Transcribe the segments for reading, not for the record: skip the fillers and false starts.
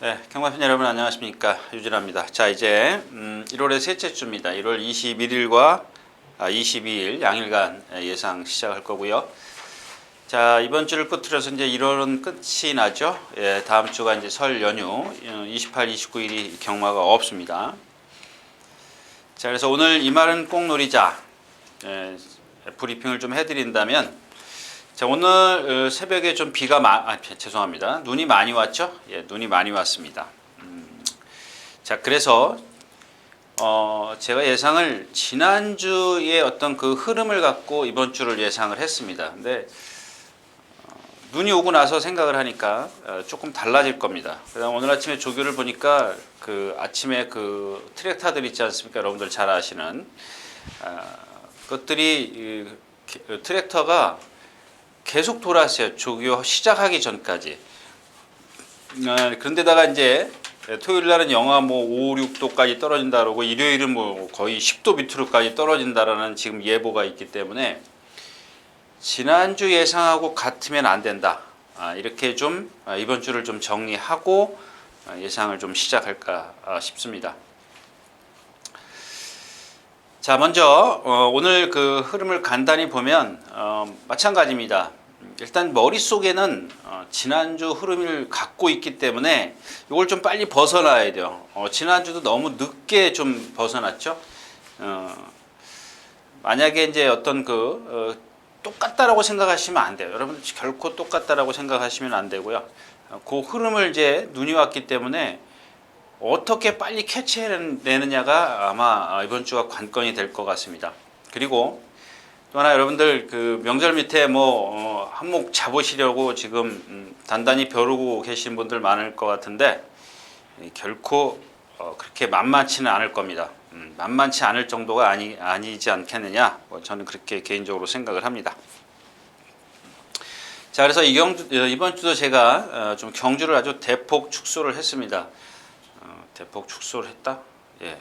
네, 경마팬 여러분 안녕하십니까, 유진아입니다. 자, 이제 1월의 셋째 주입니다. 1월 21일과 22일 양일간 예상 시작할 거고요. 자, 이번 주를 끝으로 해서 이제 1월은 끝이 나죠. 예, 다음 주가 이제 설 연휴 28, 29일이 경마가 없습니다. 자, 그래서 오늘 이 말은 꼭 노리자 브리핑을 좀 해드린다면, 자, 오늘 새벽에 좀 죄송합니다. 눈이 많이 왔죠? 예, 눈이 많이 왔습니다. 자, 그래서 제가 예상을 지난주의 어떤 그 흐름을 갖고 이번 주를 예상을 했습니다. 근데 눈이 오고 나서 생각을 하니까 조금 달라질 겁니다. 그다음 오늘 아침에 조교를 보니까 그 아침에 그 트랙터들 있지 않습니까? 여러분들 잘 아시는 것들이 트랙터가 계속 돌았어요. 조교 시작하기 전까지. 그런데다가 이제 토요일 날은 영하 뭐 5, 6도까지 떨어진다 그러고 일요일은 뭐 거의 10도 밑으로까지 떨어진다라는 지금 예보가 있기 때문에 지난주 예상하고 같으면 안 된다. 이렇게 좀 이번 주를 좀 정리하고 예상을 좀 시작할까 싶습니다. 자, 먼저 오늘 그 흐름을 간단히 보면 마찬가지입니다. 일단 머릿속에는 지난주 흐름을 갖고 있기 때문에 이걸 좀 빨리 벗어나야 돼요. 지난주도 너무 늦게 좀 벗어났죠. 만약에 이제 어떤 똑같다라고 생각하시면 안 돼요. 여러분 결코 똑같다라고 생각하시면 안 되고요. 그 흐름을 이제 눈이 왔기 때문에 어떻게 빨리 캐치해내느냐가 아마 이번 주가 관건이 될 것 같습니다. 그리고 또 하나, 여러분들 그 명절 밑에 뭐 한몫 잡으시려고 지금 단단히 벼르고 계신 분들 많을 것 같은데 결코 그렇게 만만치는 않을 겁니다. 만만치 않을 정도가 아니지 않겠느냐, 저는 그렇게 개인적으로 생각을 합니다. 자, 그래서 이번 주도 제가 좀 경주를 아주 대폭 축소를 했습니다. 대폭 축소를 했다? 예.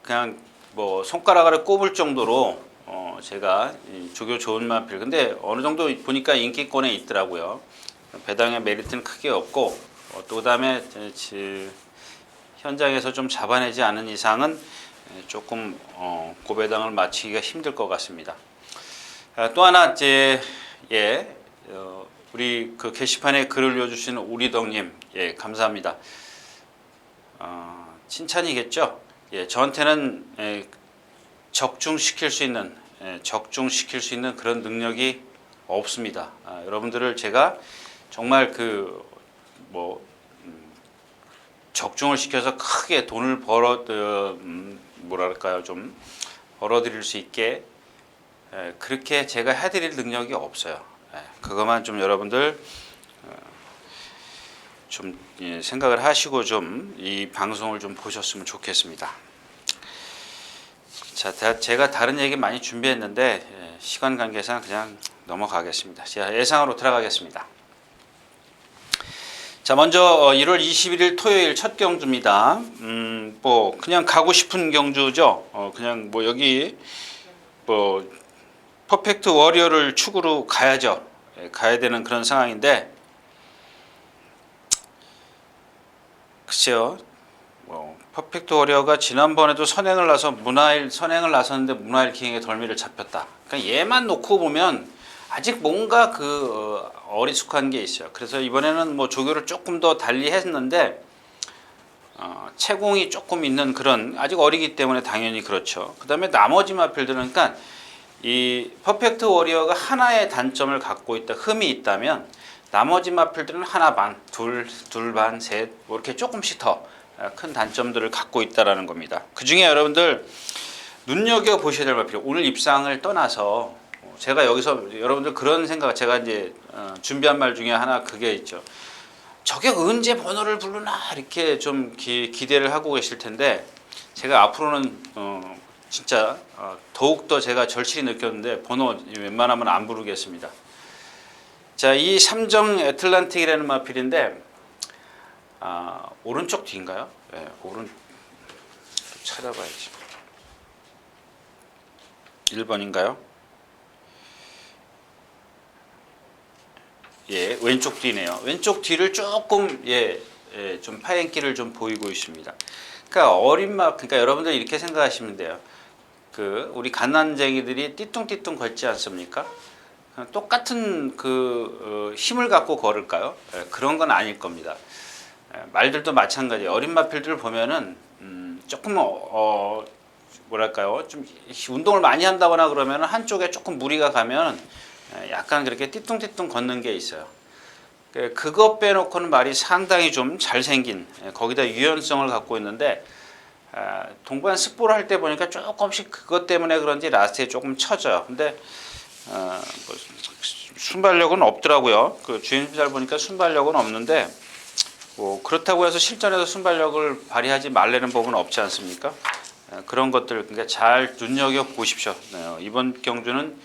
그냥 뭐 손가락으로 꼽을 정도로 제가 조교 좋은 마필, 근데 어느 정도 보니까 인기권에 있더라고요. 배당의 메리트는 크게 없고 또 그다음에 현장에서 좀 잡아내지 않은 이상은 조금 고배당을 맞추기가 힘들 것 같습니다. 또 하나 우리 그 게시판에 글을 올려주신 우리덕님, 예, 감사합니다. 칭찬이겠죠. 예, 저한테는 적중시킬 수 있는 그런 능력이 없습니다. 여러분들을 제가 정말 적중을 시켜서 크게 돈을 좀 벌어들일 수 있게 그렇게 제가 해드릴 능력이 없어요. 그것만 좀 여러분들 좀 생각을 하시고 좀 이 방송을 좀 보셨으면 좋겠습니다. 자, 제가 다른 얘기 많이 준비했는데 시간 관계상 그냥 넘어가겠습니다. 자, 예상으로 들어가겠습니다. 자, 먼저 1월 21일 토요일 첫 경주입니다. 뭐 그냥 가고 싶은 경주죠. 그냥 뭐 여기 뭐 퍼펙트 워리어를 축으로 가야죠. 가야 되는 그런 상황인데, 글쎄요. 퍼펙트 워리어가 지난번에도 선행을 나섰는데 문화일 킹에게 덜미를 잡혔다. 그러니까 얘만 놓고 보면 아직 뭔가 어리숙한 게 있어요. 그래서 이번에는 뭐 조교를 조금 더 달리 했는데 채공이 조금 있는 그런, 아직 어리기 때문에 당연히 그렇죠. 그 다음에 나머지 마필들은, 그러니까 이 퍼펙트 워리어가 하나의 단점을 갖고 있다, 흠이 있다면 나머지 마필들은 하나 반, 둘 반, 셋, 뭐 이렇게 조금씩 더 큰 단점들을 갖고 있다라는 겁니다. 그 중에 여러분들 눈여겨 보셔야 될 마필, 오늘 입상을 떠나서 제가 여기서 여러분들 그런 생각, 제가 이제 준비한 말 중에 하나 그게 있죠. 저게 언제 번호를 부르나 이렇게 좀 기대를 하고 계실 텐데, 제가 앞으로는 진짜 더욱더 제가 절실히 느꼈는데 번호 웬만하면 안 부르겠습니다. 자, 이 삼정 애틀란틱이라는 마필인데 오른쪽 뒤인가요? 네, 찾아봐야지. 1번인가요? 예, 왼쪽 뒤네요. 왼쪽 뒤를 조금 좀 파행기를 좀 보이고 있습니다. 그러니까 그러니까 여러분들 이렇게 생각하시면 돼요. 우리 갓난쟁이들이 띠뚱띠뚱 걷지 않습니까? 똑같은 힘을 갖고 걸을까요? 그런 건 아닐 겁니다. 말들도 마찬가지예요. 어린 마필들을 보면은 조금 뭐랄까요? 좀 운동을 많이 한다거나 그러면 한쪽에 조금 무리가 가면 약간 그렇게 띠뚱띠뚱 걷는 게 있어요. 그거 빼놓고는 말이 상당히 좀 잘생긴, 거기다 유연성을 갖고 있는데 동반 습보를 할 때 보니까 조금씩 그것 때문에 그런지 라스트에 조금 처져요. 근데 뭐 순발력은 없더라고요. 주행잘 보니까 순발력은 없는데 뭐 그렇다고 해서 실전에서 순발력을 발휘하지 말라는 법은 없지 않습니까? 그런 것들 그러니까 잘 눈여겨 보십시오. 이번 경주는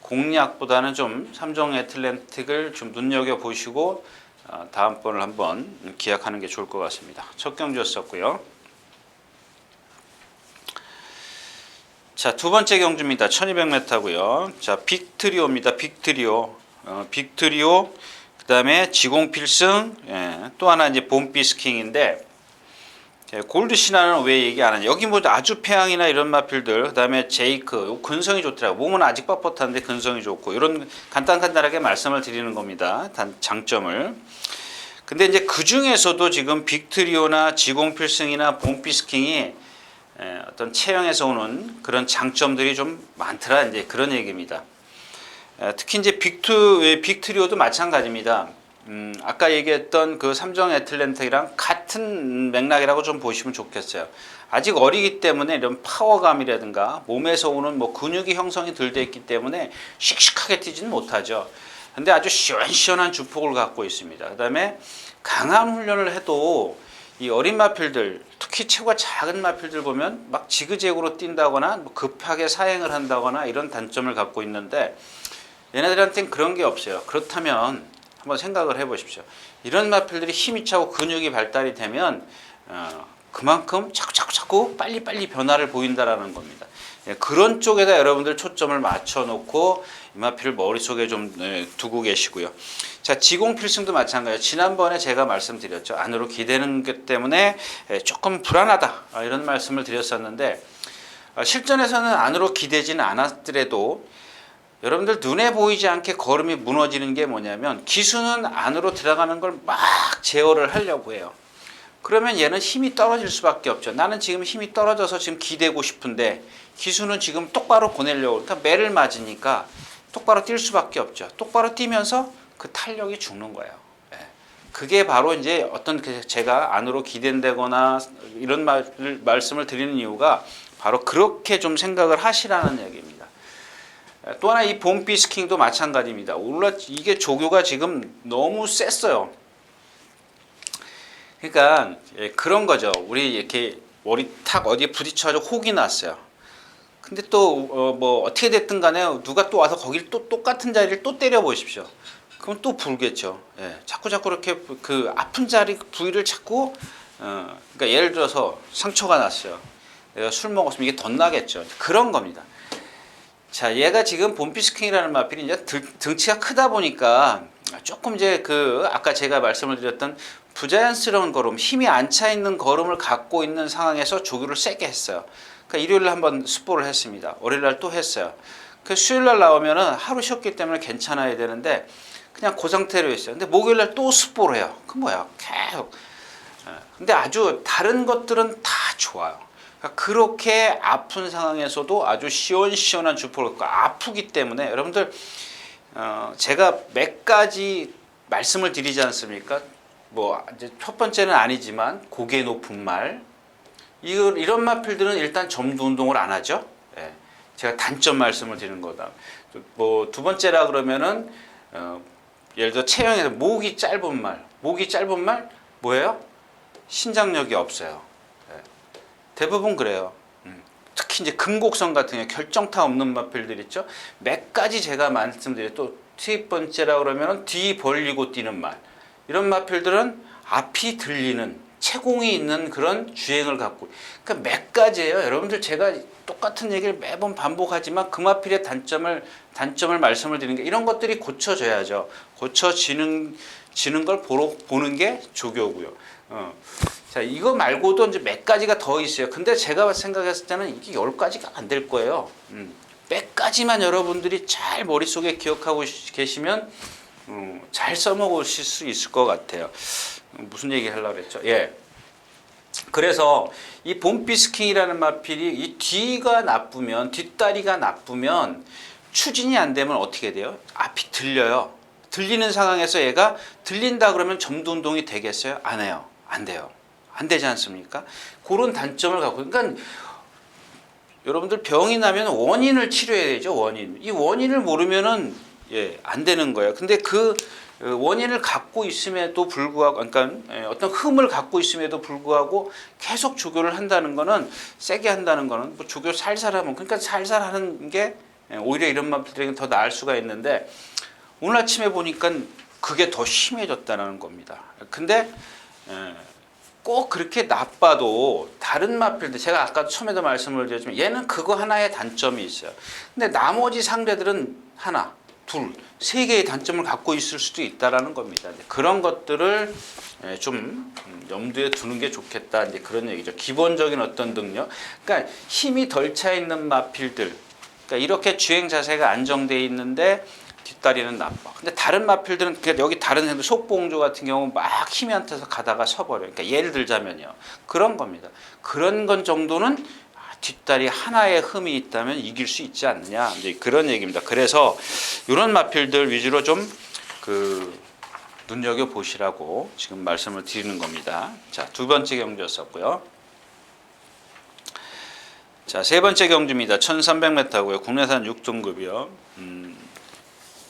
공략보다는 좀 삼종 애틀랜틱을 좀 눈여겨 보시고 다음번을 한번 기약하는 게 좋을 것 같습니다. 첫 경주였었고요. 자, 두 번째 경주입니다. 1200m고요. 자, 빅트리오입니다. 빅트리오. 빅트리오. 그다음에 지공필승. 또 하나 이제 봄비스킹인데 골드 신화는 왜 얘기 안 하냐? 여기 뭐 아주 폐양이나 이런 마필들, 그다음에 제이크, 근성이 좋더라고. 몸은 아직 뻣뻣한데 근성이 좋고 이런 간단하게 말씀을 드리는 겁니다. 장점을. 근데 이제 그 중에서도 지금 빅트리오나 지공필승이나 봄비스킹이 어떤 체형에서 오는 그런 장점들이 좀 많더라. 이제 그런 얘기입니다. 특히 이제 빅트리오도 마찬가지입니다. 아까 얘기했던 그 삼성 애틀랜틱이랑 같은 맥락이라고 좀 보시면 좋겠어요. 아직 어리기 때문에 이런 파워감이라든가 몸에서 오는 뭐 근육이 형성이 덜 돼 있기 때문에 씩씩하게 뛰지는 못하죠. 근데 아주 시원시원한 주폭을 갖고 있습니다. 그다음에 강한 훈련을 해도 이 어린 마필들, 특히 체구가 작은 마필들 보면 막 지그재그로 뛴다거나 뭐 급하게 사행을 한다거나 이런 단점을 갖고 있는데 얘네들한테는 그런 게 없어요. 그렇다면 한번 생각을 해보십시오. 이런 마필들이 힘이 차고 근육이 발달이 되면 그만큼 자꾸 빨리 변화를 보인다라는 겁니다. 그런 쪽에다 여러분들 초점을 맞춰놓고 이 마필을 머릿속에 좀 두고 계시고요. 자, 지공필승도 마찬가지예요. 지난번에 제가 말씀드렸죠. 안으로 기대는 것 때문에 조금 불안하다 이런 말씀을 드렸었는데 실전에서는 안으로 기대지는 않았더라도 여러분들 눈에 보이지 않게 걸음이 무너지는 게 뭐냐면 기수는 안으로 들어가는 걸 막 제어를 하려고 해요. 그러면 얘는 힘이 떨어질 수밖에 없죠. 나는 지금 힘이 떨어져서 지금 기대고 싶은데 기수는 지금 똑바로 보내려고 그러니까 매를 맞으니까 똑바로 뛸 수밖에 없죠. 똑바로 뛰면서 그 탄력이 죽는 거예요. 그게 바로 이제 어떤 제가 안으로 기댄다거나 이런 말씀을 드리는 이유가 바로 그렇게 좀 생각을 하시라는 얘기입니다. 또 하나 이 봄비스킹도 마찬가지입니다. 이게 조교가 지금 너무 셌어요. 그러니까 그런 거죠. 우리 이렇게 머리 탁 어디에 부딪혀가지고 혹이 났어요. 근데 또 뭐 어떻게 됐든 간에 누가 또 와서 거기를 또 똑같은 자리를 또 때려 보십시오. 그럼 또 불겠죠. 자꾸 이렇게 그 아픈 자리 부위를 자꾸 그러니까 예를 들어서 상처가 났어요. 내가 술 먹었으면 이게 덧나겠죠. 그런 겁니다. 자, 얘가 지금 봄비스킹이라는 마필이 이제 등치가 크다 보니까 조금 이제 아까 제가 말씀을 드렸던 부자연스러운 걸음, 힘이 안 차 있는 걸음을 갖고 있는 상황에서 조교를 세게 했어요. 그러니까 일요일 한번 습보를 했습니다. 월요일날 또 했어요. 그 수요일날 나오면은 하루 쉬었기 때문에 괜찮아야 되는데 그냥 그 상태로 했어요. 근데 목요일날 또 습보를 해요. 그 뭐야? 계속. 근데 아주 다른 것들은 다 좋아요. 그렇게 아픈 상황에서도 아주 시원시원한 주포를 갖고 아프기 때문에 여러분들 제가 몇 가지 말씀을 드리지 않습니까? 뭐 이제 첫 번째는 아니지만 고개 높은 말 이런 마필들은 일단 점도 운동을 안 하죠. 제가 단점 말씀을 드리는 거다. 뭐 두 번째라 그러면은 예를 들어 체형에서 목이 짧은 말 뭐예요? 신장력이 없어요. 대부분 그래요. 특히 이제 금곡성 같은 경우 결정타 없는 마필들 있죠. 몇 가지 제가 말씀드려요. 또 세 번째라 그러면 뒤 벌리고 뛰는 말. 이런 마필들은 앞이 들리는 채공이 있는 그런 주행을 갖고. 그러니까 몇 가지예요. 여러분들 제가 똑같은 얘기를 매번 반복하지만 그 마필의 단점을 말씀을 드리는 게 이런 것들이 고쳐져야죠. 고쳐지는 지는 걸 보는 게 조교고요. 자, 이거 말고도 이제 몇 가지가 더 있어요. 근데 제가 생각했을 때는 이게 10가지가 안 될 거예요. 몇 가지만 여러분들이 잘 머릿속에 기억하고 계시면 잘 써먹으실 수 있을 것 같아요. 무슨 얘기 하려고 그랬죠? 예. 그래서 이 봄비스킹이라는 마필이 이 뒤가 나쁘면, 뒷다리가 나쁘면 추진이 안 되면 어떻게 돼요? 앞이 들려요. 들리는 상황에서 얘가 들린다 그러면 점두 운동이 되겠어요? 안 해요. 안 돼요. 안 되지 않습니까? 그런 단점을 갖고, 그러니까 여러분들 병이 나면 원인을 치료해야 되죠. 원인. 이 원인을 모르면은 안 되는 거예요. 근데 그 원인을 갖고 있음에도 불구하고, 그러니까 어떤 흠을 갖고 있음에도 불구하고 계속 조교를 한다는 거는, 세게 한다는 거는, 뭐 조교 살살하면, 그러니까 살살하는 게 오히려 이런 마필들에게 더 나을 수가 있는데, 오늘 아침에 보니까 그게 더 심해졌다는 겁니다. 근데 꼭 그렇게 나빠도 다른 마필들, 제가 아까 처음에도 말씀을 드렸지만 얘는 그거 하나의 단점이 있어요. 근데 나머지 상대들은 하나, 둘, 세 개의 단점을 갖고 있을 수도 있다라는 겁니다. 그런 것들을 좀 염두에 두는 게 좋겠다. 이제 그런 얘기죠. 기본적인 어떤 능력, 그러니까 힘이 덜 차 있는 마필들, 그러니까 이렇게 주행 자세가 안정돼 있는데 뒷다리는 나빠. 근데 다른 마필들은, 그러니까 여기 다른 애들, 속보홍조 같은 경우 막 힘이 안 타서 가다가 서버려요. 그러니까 예를 들자면요, 그런 겁니다. 그런 건 정도는 뒷다리 하나의 흠이 있다면 이길 수 있지 않느냐, 이제 그런 얘기입니다. 그래서 이런 마필들 위주로 좀 눈여겨 보시라고 지금 말씀을 드리는 겁니다. 자, 두 번째 경주였었고요. 자, 세 번째 경주입니다. 1300m고요. 국내산 6등급이요.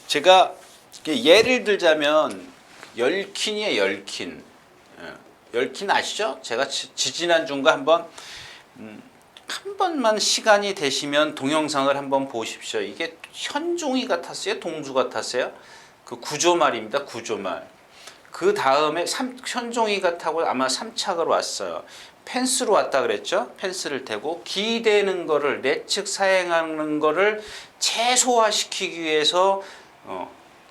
제가 예를 들자면 열킨이에요. 열킨. 열킨 아시죠? 제가 지지난주인가 한번 한 번만 시간이 되시면 동영상을 한번 보십시오. 이게 현종이 같았어요? 동주 같았어요? 그 구조말입니다. 구조말. 그 다음에 현종이가 타고 아마 3착으로 왔어요. 펜스로 왔다 그랬죠? 펜스를 태고 기대는 거를, 내측 사행하는 거를 최소화시키기 위해서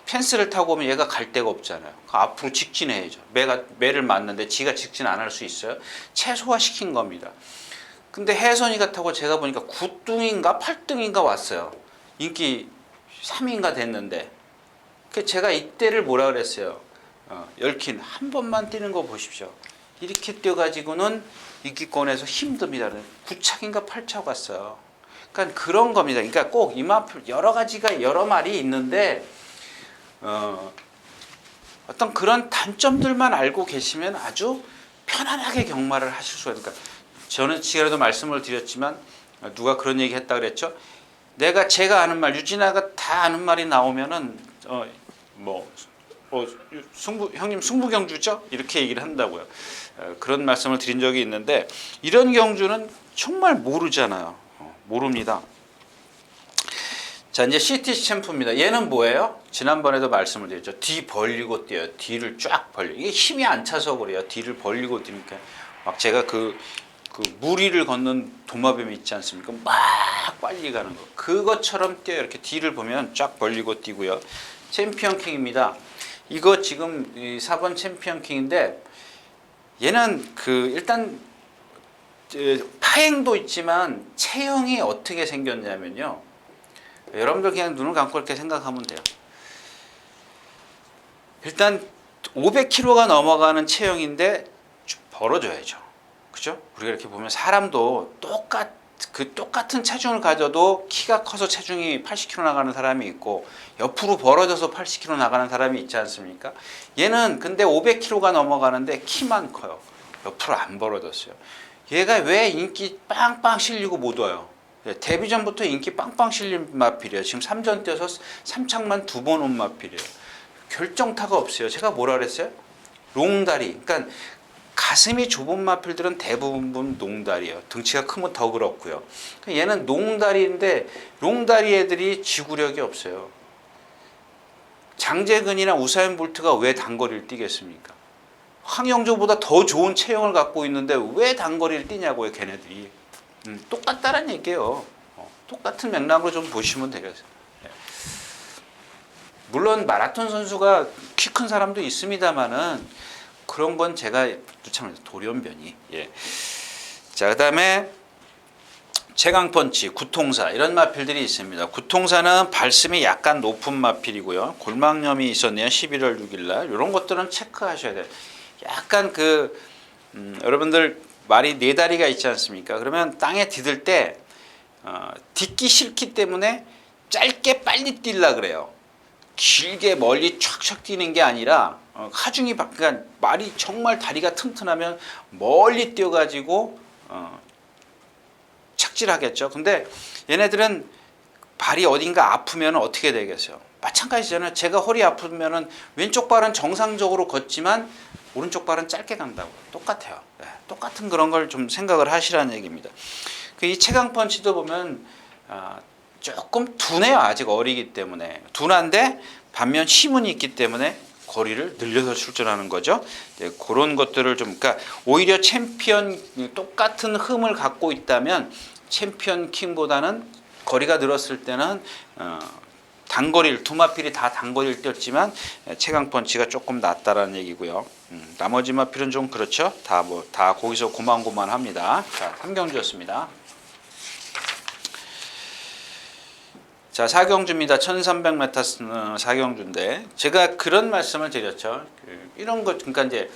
펜스를 타고 오면 얘가 갈 데가 없잖아요. 앞으로 직진해야죠. 매를 맞는데 지가 직진 안 할 수 있어요? 최소화시킨 겁니다. 근데 혜선이가 타고 제가 보니까 9등인가 8등인가 왔어요. 인기 3인가 됐는데. 제가 이때를 뭐라 그랬어요? 열킨 한 번만 뛰는 거 보십시오. 이렇게 뛰어가지고는 인기권에서 힘듭니다. 9착인가 8착 왔어요. 그러니까 그런 겁니다. 그러니까 꼭 이마필 여러 가지가, 여러 말이 있는데 어떤 그런 단점들만 알고 계시면 아주 편안하게 경마를 하실 수가 있으니까, 저는 지금에도 말씀을 드렸지만 누가 그런 얘기 했다 그랬죠. 제가 아는 말, 유진아가 다 아는 말이 나오면은 형님 승부경주죠? 이렇게 얘기를 한다고요. 그런 말씀을 드린 적이 있는데, 이런 경주는 정말 모르잖아요. 모릅니다. 자, 이제 CTC 챔프입니다. 얘는 뭐예요? 지난번에도 말씀을 드렸죠. 뒤 벌리고 뛰어요. 뒤를 쫙 벌려. 이게 힘이 안 차서 그래요. 뒤를 벌리고 뛰니까. 막 제가 그 무리를 걷는 도마뱀 있지 않습니까? 막 빨리 가는 거. 그것처럼 뛰어요. 이렇게 뒤를 보면 쫙 벌리고 뛰고요. 챔피언킹입니다. 이거 지금 4번 챔피언킹인데, 얘는 일단 파행도 있지만 체형이 어떻게 생겼냐면요. 여러분들 그냥 눈을 감고 이렇게 생각하면 돼요. 일단 500kg가 넘어가는 체형인데 벌어져야죠. 그죠? 우리가 이렇게 보면 사람도 똑같은 체중을 가져도 키가 커서 체중이 80kg 나가는 사람이 있고, 옆으로 벌어져서 80kg 나가는 사람이 있지 않습니까? 얘는 근데 500kg가 넘어가는데 키만 커요. 옆으로 안 벌어졌어요. 얘가 왜 인기 빵빵 실리고 못 와요? 데뷔 전부터 인기 빵빵 실린 마필이에요. 지금 3전 뛰어서 3착만 2번 온 마필이에요. 결정타가 없어요. 제가 뭐라 그랬어요? 롱다리. 그러니까 가슴이 좁은 마필들은 대부분 농다리예요. 등치가 크면 더 그렇고요. 얘는 농다리인데 롱다리 애들이 지구력이 없어요. 장재근이나 우사인 볼트가 왜 단거리를 뛰겠습니까? 황영조보다 더 좋은 체형을 갖고 있는데 왜 단거리를 뛰냐고요, 걔네들이. 똑같다는 얘기예요. 똑같은 맥락으로 좀 보시면 되겠어요. 물론 마라톤 선수가 키 큰 사람도 있습니다만은 그런 건 제가 참 돌연변이. 예. 자, 그다음에 채강펀치, 구통사 이런 마필들이 있습니다. 구통사는 발심이 약간 높은 마필이고요. 골막염이 있었네요. 11월 6일 날. 이런 것들은 체크하셔야 돼요. 약간 여러분들 말이 네 다리가 있지 않습니까? 그러면 땅에 디딜 때 딛기 싫기 때문에 짧게 빨리 뛰려 그래요. 길게 멀리 촥촥 뛰는 게 아니라 하중이 그러니까 말이 정말 다리가 튼튼하면 멀리 뛰어가지고 착질하겠죠. 근데 얘네들은 발이 어딘가 아프면 어떻게 되겠어요? 마찬가지잖아요. 제가 허리 아프면은 왼쪽 발은 정상적으로 걷지만 오른쪽 발은 짧게 간다고. 똑같아요. 네, 똑같은 그런 걸 좀 생각을 하시라는 얘기입니다. 이 채강펀치도 보면 조금 둔해요. 아직 어리기 때문에. 둔한데 반면 힘은 있기 때문에 거리를 늘려서 출전하는 거죠. 네, 그런 것들을 좀, 그러니까 오히려 챔피언 똑같은 흠을 갖고 있다면 챔피언 킹보다는 거리가 늘었을 때는 단거리를 두 마필이 다 단거리를 뛰었지만 채강펀치가 조금 낫다라는 얘기고요. 나머지 마필은 좀 그렇죠. 다 거기서 고만고만합니다. 자, 3경주였습니다. 자, 4경주입니다. 1300m 4경주인데 제가 그런 말씀을 드렸죠. 이런 것, 그러니까 이제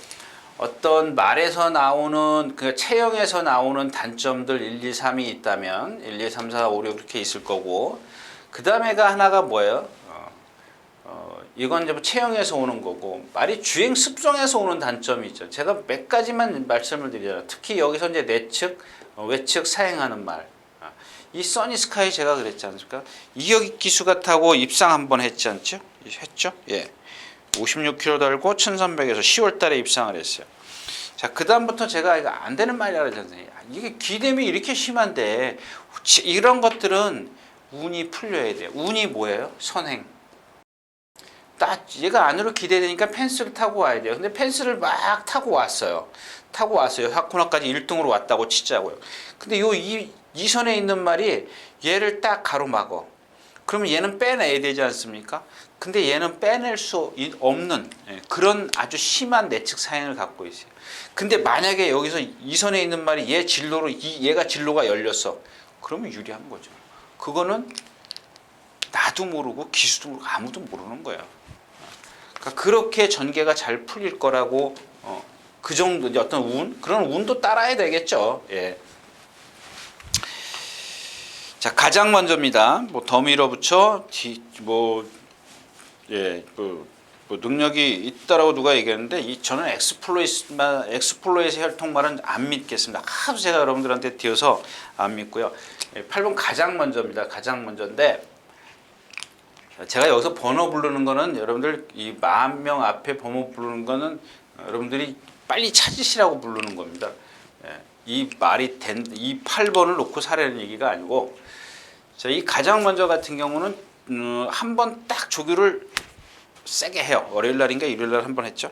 어떤 말에서 나오는 그 체형에서 나오는 단점들 1, 2, 3이 있다면 1, 2, 3, 4, 5, 6 이렇게 있을 거고 그 다음에가 하나가 뭐예요? 이건 이제 체형에서 오는 거고 말이 주행 습성에서 오는 단점이 있죠. 제가 몇 가지만 말씀을 드리잖아요. 특히 여기서 이제 내측, 외측 사행하는 말. 이 써니스카이 제가 그랬지 않습니까? 이격이 기수가 타고 입상 한번 했지 않죠? 했죠? 예. 56km 달고 1300에서 10월 달에 입상을 했어요. 자, 그다음부터 제가 이거 안 되는 말이라 그러잖아요. 이게 기댐이 이렇게 심한데 이런 것들은 운이 풀려야 돼요. 운이 뭐예요? 선행. 딱 얘가 안으로 기대되니까 펜스를 타고 와야 돼요. 근데 펜스를 막 타고 왔어요. 하코나까지 1등으로 왔다고 치자고요. 근데 이 선에 있는 말이 얘를 딱 가로막어. 그러면 얘는 빼내야 되지 않습니까? 근데 얘는 빼낼 수 없는 그런 아주 심한 내측 사행을 갖고 있어요. 근데 만약에 여기서 이 선에 있는 말이 얘가 진로가 열렸어. 그러면 유리한 거죠. 그거는 나도 모르고 기수도 모르고 아무도 모르는 거예요. 그러니까 그렇게 전개가 잘 풀릴 거라고 그 정도 어떤 운 그런 운도 따라야 되겠죠. 예. 자, 가장 먼저입니다. 더 밀어붙여 능력이 있다라고 누가 얘기했는데 저는 엑스플로이트의 혈통말은 안 믿겠습니다. 하도 제가 여러분들한테 띄어서 안 믿고요. 8번 가장 먼저입니다. 가장 먼저인데 제가 여기서 번호 부르는 거는 여러분들 이 10,000명 앞에 번호 부르는 거는 여러분들이 빨리 찾으시라고 부르는 겁니다. 이 말이 이 8번을 놓고 사라는 얘기가 아니고 자, 이 가장 먼저 같은 경우는 한 번 딱 조교를 세게 해요. 월요일 날인가 일요일 날 한 번 했죠.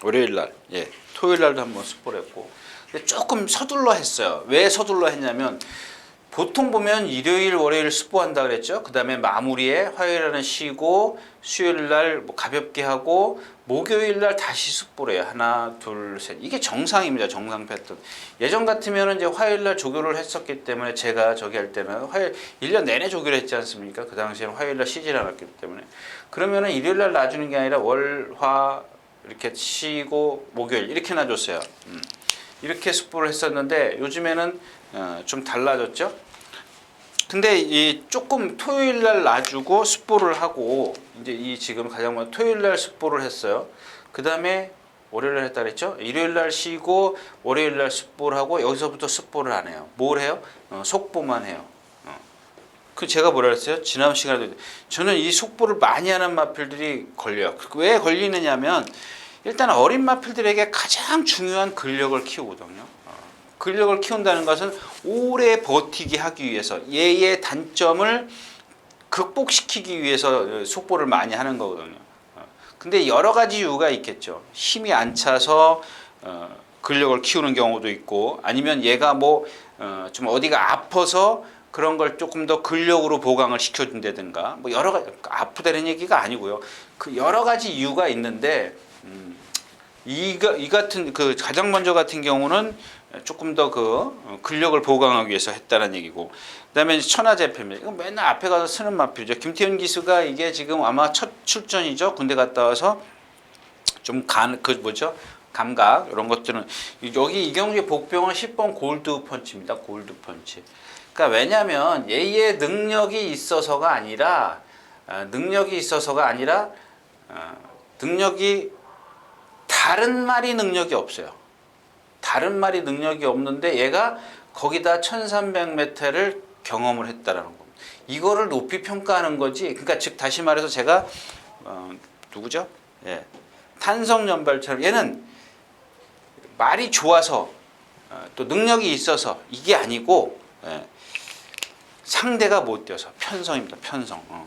월요일 날, 예, 토요일 날도 한 번 스포를 했고, 근데 조금 서둘러 했어요. 왜 서둘러 했냐면 보통 보면 일요일, 월요일 스포한다 그랬죠. 그 다음에 마무리에 화요일날은 쉬고 수요일 날 가볍게 하고 목요일 날 다시 스포를 해요. 하나, 둘, 셋. 이게 정상입니다. 정상 패턴. 예전 같으면 이제 화요일 날 조교를 했었기 때문에 제가 저기 할 때는 1년 내내 조교를 했지 않습니까? 그 당시에는 화요일 날 쉬질 않았기 때문에. 그러면은 일요일 날 놔주는 게 아니라 월, 화 이렇게 쉬고 목요일 이렇게 놔줬어요. 이렇게 스포를 했었는데 요즘에는 좀 달라졌죠. 근데 조금 토요일 날 놔주고 스포를 하고 이제 지금 가장 먼저 토요일 날 스포를 했어요. 그 다음에 월요일 날 했다 그랬죠. 일요일 날 쉬고 월요일 날 스포를 하고 여기서부터 스포를 안 해요. 뭘 해요? 속보만 해요. 그 제가 뭐라 그랬어요? 지난 시간에도 저는 이 속보를 많이 하는 마필들이 걸려요. 왜 걸리느냐면 일단 어린 마필들에게 가장 중요한 근력을 키우거든요. 근력을 키운다는 것은 오래 버티게 하기 위해서 얘의 단점을 극복시키기 위해서 속보를 많이 하는 거거든요. 근데 여러 가지 이유가 있겠죠. 힘이 안 차서 근력을 키우는 경우도 있고 아니면 얘가 좀 어디가 아파서 그런 걸 조금 더 근력으로 보강을 시켜준다든가 뭐 여러 가지 아프다는 얘기가 아니고요. 그 여러 가지 이유가 있는데 이 같은 그 가장 먼저 같은 경우는 조금 더 그 근력을 보강하기 위해서 했다는 얘기고, 그다음에 천하제패입니다. 이거 맨날 앞에 가서 쓰는 마필이죠. 김태훈 기수가 이게 지금 아마 첫 출전이죠. 군대 갔다 와서 좀 그 뭐죠? 감각 이런 것들은 여기 이경주의 복병은 10번 골드 펀치입니다. 골드 펀치. 그러니까 왜냐하면 얘의 능력이 있어서가 아니라 능력이 다른 말이 능력이 없어요. 다른 말이 능력이 없는데 얘가 거기다 1300m를 경험을 했다라는 겁니다. 이거를 높이 평가하는 거지. 그러니까 즉 다시 말해서 제가 누구죠? 예. 탄성연발처럼 얘는 말이 좋아서 또 능력이 있어서 이게 아니고 상대가 못 뛰어서 편성입니다.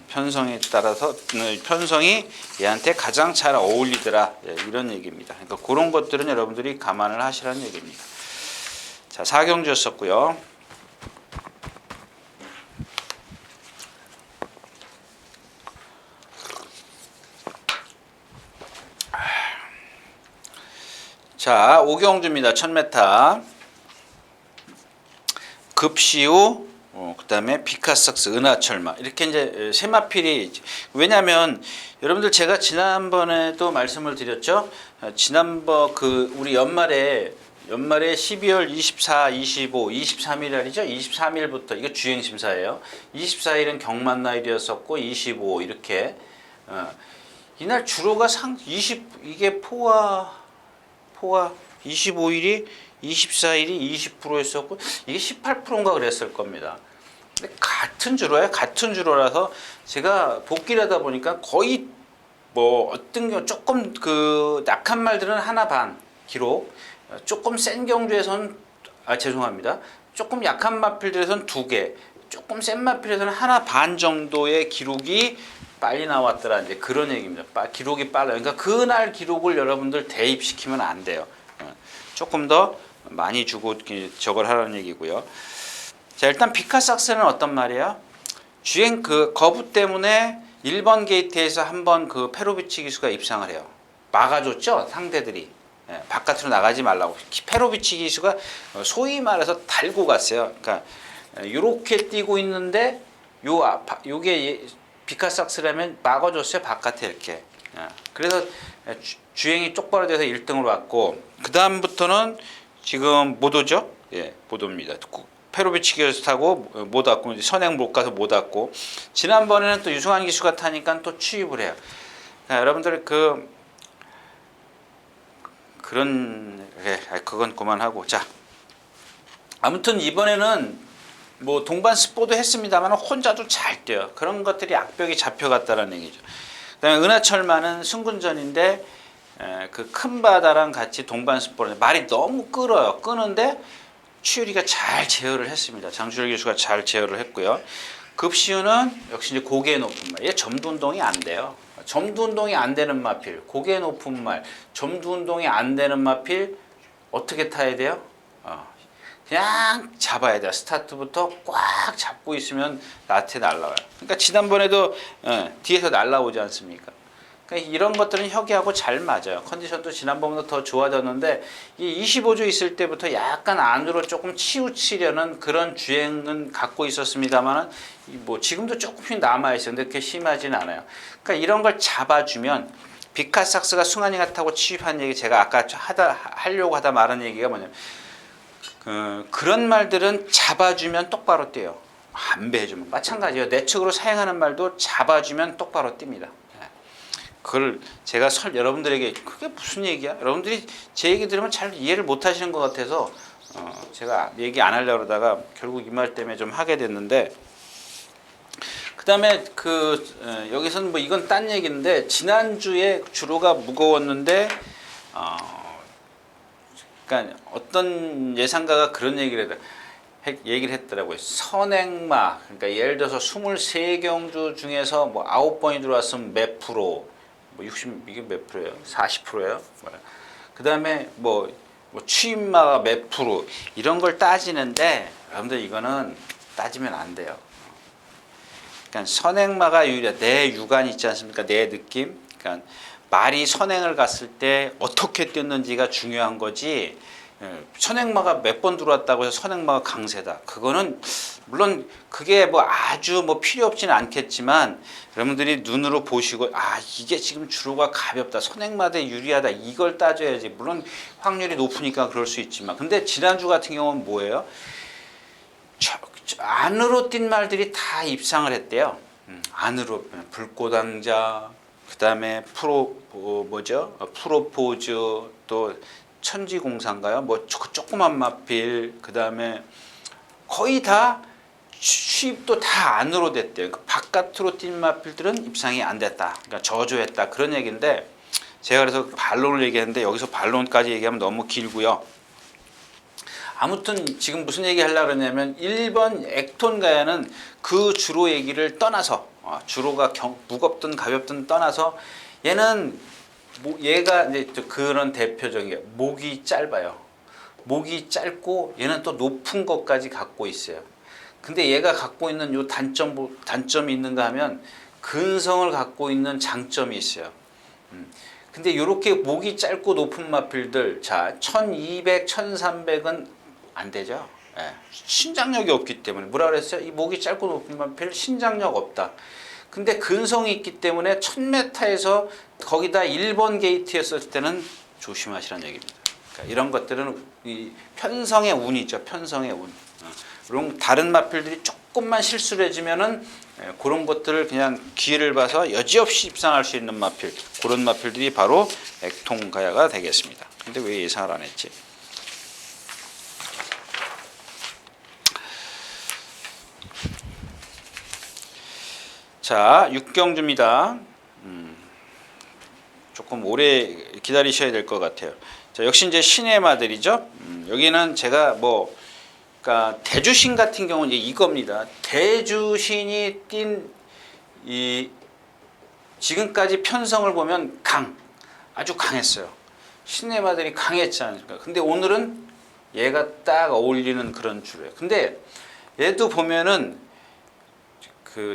편성에 따라서 편성이 얘한테 가장 잘 어울리더라 이런 얘기입니다. 그러니까 그런 것들은 여러분들이 감안을 하시라는 얘기입니다. 자, 사경주였었고요. 자, 오경주입니다. 1000m. 급시우, 그다음에 비카삭스, 은하철마 이렇게 이제 세 마필이, 왜냐하면 여러분들 제가 지난번에도 말씀을 드렸죠. 지난번 그 우리 연말에 12월 24, 25, 23일 날이죠. 23일부터 이거 주행 심사예요. 24일은 경만 날이었었고 25 이렇게 이날 주로가 이게 포화 25일이 24일이 20%였었고 이게 18%인가 그랬을 겁니다. 근데 같은 주로라서 제가 복귀를 하다 보니까 거의 뭐 어떤 경우 조금 그 약한 말들은 하나 반 기록, 조금 센 경주에서는 죄송합니다. 조금 약한 마필들에서는 2개, 조금 센 마필에서는 하나 반 정도의 기록이 빨리 나왔더라 이제 그런 얘기입니다. 기록이 빨라요. 그러니까 그날 기록을 여러분들 대입시키면 안 돼요. 조금 더 많이 주고 저걸 하라는 얘기고요. 자, 일단 비카삭스는 어떤 말이에요? 주행 그 거부 때문에 1번 게이트에서 한번 그 페로비치 기수가 입상을 해요. 막아줬죠, 상대들이. 바깥으로 나가지 말라고. 페로비치 기수가 소위 말해서 달고 갔어요. 그러니까 이렇게 뛰고 있는데 요게 비카삭스라면 막아줬어요, 바깥에 이렇게. 그래서 주행이 똑바로 돼서 1등으로 왔고, 그 다음부터는 지금 못 오죠? 예, 못 옵니다. 페로비치 기수 타고 못 왔고, 선행 못 가서 못 왔고, 지난번에는 또 유승환 기수가 타니까 또 취입을 해요. 여러분들 그건 그만하고, 자, 아무튼 이번에는 뭐 동반 스포도 했습니다만 혼자도 잘 뛰어요. 그런 것들이 악벽이 잡혀갔다는 얘기죠. 그다음에 은하철마는 승군전인데 그 큰 바다랑 같이 동반 스포를 말이 너무 끄는데 추유리가 잘 제어를 했습니다. 장주열 교수가 잘 제어를 했고요. 급시우는 역시 이제 고개 높은 말. 얘 점두 운동이 안 돼요. 점두 운동이 안 되는 마필, 고개 높은 말, 점두 운동이 안 되는 마필 어떻게 타야 돼요? 그냥 잡아야 돼요. 스타트부터 꽉 잡고 있으면 나한테 날라와요. 그러니까 지난번에도 뒤에서 날라오지 않습니까? 그러니까 이런 것들은 혁이하고 잘 맞아요. 컨디션도 지난번보다 더 좋아졌는데 이 25주 있을 때부터 약간 안으로 조금 치우치려는 그런 주행은 갖고 있었습니다만 뭐 지금도 조금씩 남아있어요. 근데 그렇게 심하진 않아요. 그러니까 이런 걸 잡아주면 비카삭스가 승환이가 타고 취입한 얘기, 제가 아까 하려고 하다 말한 얘기가 뭐냐면 그런 말들은 잡아주면 똑바로 뛰어요. 안배해주면 마찬가지예요. 내측으로 사용하는 말도 잡아주면 똑바로 뜁니다. 그걸 제가 여러분들에게 그게 무슨 얘기야? 여러분들이 제 얘기 들으면 잘 이해를 못 하시는 것 같아서 제가 얘기 안 하려고 그러다가 결국 이 말 때문에 좀 하게 됐는데, 그 다음에 여기서는 뭐 이건 딴 얘기인데, 지난주에 주로가 무거웠는데 그러니까 어떤 예상가가 그런 얘기를 했더라고요. 선행마, 그러니까 예를 들어서 23경주 중에서 뭐 9번이 들어왔으면 몇 프로, 뭐 60, 이게 몇 프로예요? 40%예요? 그 다음에 뭐 취임마가 몇 프로, 이런 걸 따지는데, 여러분들 이거는 따지면 안 돼요. 그러니까 선행마가 유리하다. 내 육안 있지 않습니까? 내 느낌. 그러니까 말이 선행을 갔을 때 어떻게 뛰었는지가 중요한 거지. 선행마가 몇 번 들어왔다고 해서 선행마가 강세다. 그거는 물론 그게 뭐 아주 뭐 필요 없지는 않겠지만 여러분들이 눈으로 보시고 아 이게 지금 주로가 가볍다. 선행마대 유리하다. 이걸 따져야지. 물론 확률이 높으니까 그럴 수 있지만 근데 지난주 같은 경우는 뭐예요? 안으로 뛴 말들이 다 입상을 했대요. 안으로 불꽃왕자, 그 다음에 프로포즈, 또 천지공사인가요? 뭐 조그만 마필, 그 다음에 거의 다 수입도 다 안으로 됐대요. 그러니까 바깥으로 뛴 마필들은 입상이 안 됐다. 그러니까 저조했다. 그런 얘기인데 제가 그래서 반론을 얘기했는데 여기서 반론까지 얘기하면 너무 길고요. 아무튼 지금 무슨 얘기 하려고 그러냐면 1번 액톤 가야는 그 주로 얘기를 떠나서 주로가 무겁든 가볍든 떠나서 얘는 얘가 이제 그런 대표적인 게 목이 짧아요. 목이 짧고 얘는 또 높은 것까지 갖고 있어요. 근데 얘가 갖고 있는 요 단점이 있는가 하면 근성을 갖고 있는 장점이 있어요. 근데 이렇게 목이 짧고 높은 마필들 자 1200, 1300은 안 되죠. 예. 신장력이 없기 때문에 뭐라 그랬어요? 이 목이 짧고 높은 마필 신장력 없다. 근데 근성이 있기 때문에 1000m에서 거기다 1번 게이트였을 때는 조심하시라는 얘기입니다. 그러니까 이런 것들은 이 편성의 운이죠. 편성의 운. 그럼 다른 마필들이 조금만 실수를 해주면은 그런 것들을 그냥 기회를 봐서 여지없이 입상할 수 있는 마필 그런 마필들이 바로 액통가야가 되겠습니다. 근데 왜 예상을 안 했지? 자, 육경주입니다. 조금 오래 기다리셔야 될 것 같아요. 자, 역시 이제 신의 마들이죠. 여기는 제가 그러니까 대주신 같은 경우는 이제 이겁니다. 대주신이 띈 이 지금까지 편성을 보면 아주 강했어요. 신의 마들이 강했지 않습니까? 근데 오늘은 얘가 딱 어울리는 그런 줄이에요. 근데 얘도 보면은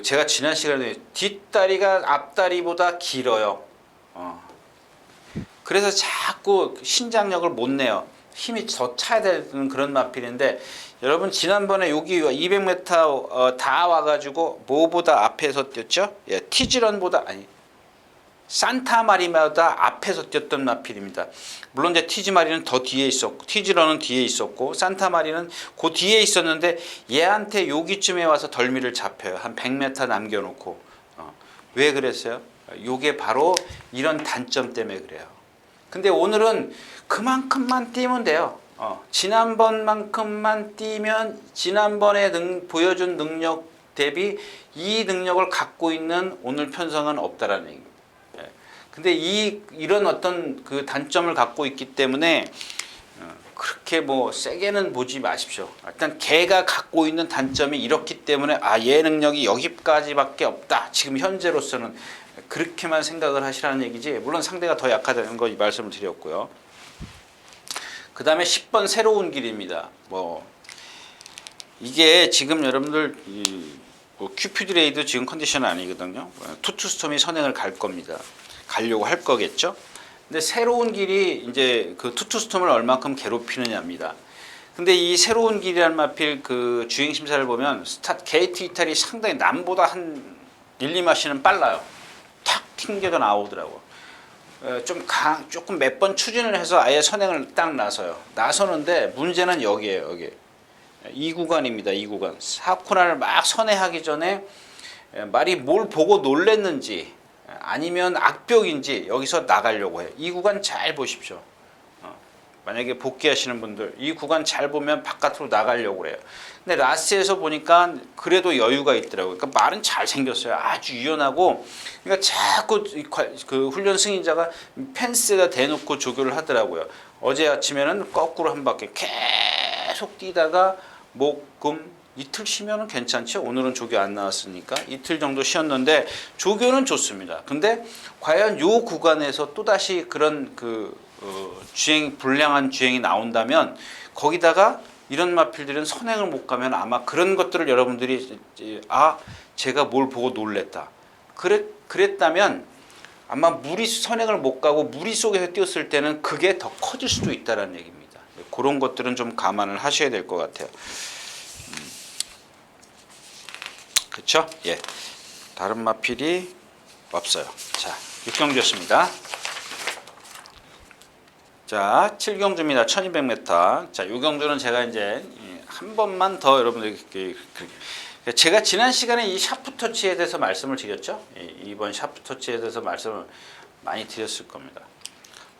제가 지난 시간에 뒷다리가 앞다리보다 길어요. 그래서 자꾸 신장력을 못 내요. 힘이 더 차야 되는 그런 마필인데 여러분 지난번에 여기 200m 다 와가지고 뭐보다 앞에서 뛰었죠? 예, 티즈런보다 아니 산타마리마보다 앞에서 뛰었던 마필입니다. 물론 이제 티즈마리는 더 뒤에 있었고 티즈런은 뒤에 있었고 산타마리는 그 뒤에 있었는데 얘한테 여기쯤에 와서 덜미를 잡혀요. 한 100m 남겨놓고 왜 그랬어요? 요게 바로 이런 단점 때문에 그래요. 근데 오늘은 그만큼만 뛰면 돼요. 지난번만큼만 뛰면 지난번에 보여준 능력 대비 이 능력을 갖고 있는 오늘 편성은 없다라는 얘기입니다. 근데 이런 어떤 그 단점을 갖고 있기 때문에 그렇게 뭐 세게는 보지 마십시오. 일단 걔가 갖고 있는 단점이 이렇기 때문에 얘 능력이 여기까지밖에 없다. 지금 현재로서는 그렇게만 생각을 하시라는 얘기지. 물론 상대가 더 약하다는 거 말씀을 드렸고요. 그 다음에 10번 새로운 길입니다. 이게 지금 여러분들 큐피드 레이도 지금 컨디션은 아니거든요. 투투스톰이 선행을 갈 겁니다. 가려고 할 거겠죠. 근데 새로운 길이 이제 그 투투스톰을 얼만큼 괴롭히느냐입니다. 근데 이 새로운 길이란 마필 그 주행 심사를 보면 게이트 이탈이 상당히 남보다 한 1, 2마시는 빨라요. 탁 튕겨져 나오더라고. 조금 몇 번 추진을 해서 아예 선행을 딱 나서는데 문제는 여기에요. 여기 이 구간입니다. 이 구간 4코너를 막 선회하기 전에 말이 뭘 보고 놀랬는지 아니면 악벽인지 여기서 나가려고 해요. 이 구간 잘 보십시오. 만약에 복귀하시는 분들 이 구간 잘 보면 바깥으로 나가려고 그래요. 근데 라스에서 보니까 그래도 여유가 있더라고요. 그러니까 말은 잘 생겼어요. 아주 유연하고 그러니까 자꾸 그 훈련 승인자가 펜스에다 대놓고 조교를 하더라고요. 어제 아침에는 거꾸로 한 바퀴 계속 뛰다가 금 이틀 쉬면은 괜찮죠. 오늘은 조교 안 나왔으니까 이틀 정도 쉬었는데 조교는 좋습니다. 근데 과연 요 구간에서 또 다시 그런 불량한 주행이 나온다면 거기다가 이런 마필들은 선행을 못 가면 아마 그런 것들을 여러분들이 제가 뭘 보고 놀랬다. 그랬다면 아마 선행을 못 가고 무리 속에서 뛰었을 때는 그게 더 커질 수도 있다는 얘기입니다. 그런 것들은 좀 감안을 하셔야 될 것 같아요. 그렇죠? 예. 다른 마필이 없어요. 자, 6경주였습니다. 자, 7경주입니다. 1200m. 자, 6경주는 제가 이제 한 번만 더 여러분들께 제가 지난 시간에 이 샤프터치에 대해서 말씀을 드렸죠. 이번 샤프터치에 대해서 말씀을 많이 드렸을 겁니다.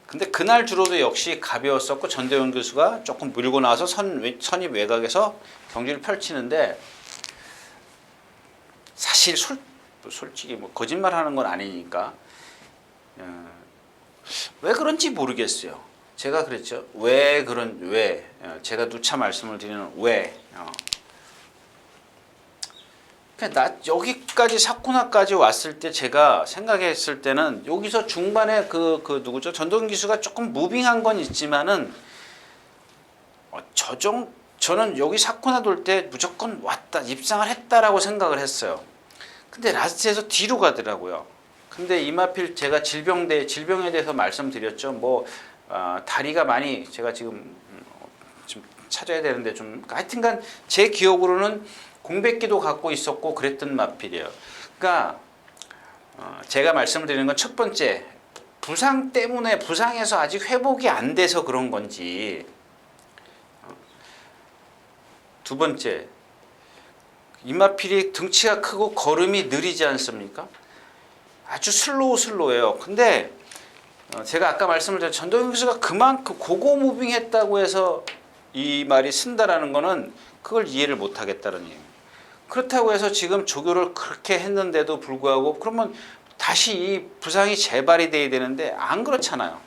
근데 그날 주로도 역시 가벼웠었고 전대원 교수가 조금 물고 나와서 선입 외곽에서 경기를 펼치는데 사실 솔직히 뭐 거짓말하는 건 아니니까 왜 그런지 모르겠어요. 제가 그랬죠. 왜 제가 누차 말씀을 드리는 왜 나 여기까지 사쿠나까지 왔을 때 제가 생각했을 때는 여기서 중반에 그 누구죠? 전동 기수가 조금 무빙한 건 있지만은 저는 여기 사쿠나 돌 때 무조건 왔다 입상을 했다라고 생각을 했어요. 근데 라스트에서 뒤로 가더라고요. 근데 이마필 제가 질병에 대해서 말씀드렸죠. 뭐 다리가 많이 제가 지금 좀 찾아야 되는데 좀 하여튼간 제 기억으로는 공백기도 갖고 있었고 그랬던 마필이에요. 그러니까 제가 말씀을 드리는 건 첫 번째 부상에서 아직 회복이 안 돼서 그런 건지 두 번째 이마필이 등치가 크고 걸음이 느리지 않습니까? 아주 슬로우예요. 근데 제가 아까 말씀을 드린 전동영 교수가 그만큼 고고 무빙했다고 해서 이 말이 쓴다라는 거는 그걸 이해를 못 하겠다는 얘기예요. 그렇다고 해서 지금 조교를 그렇게 했는데도 불구하고 그러면 다시 이 부상이 재발이 돼야 되는데 안 그렇잖아요.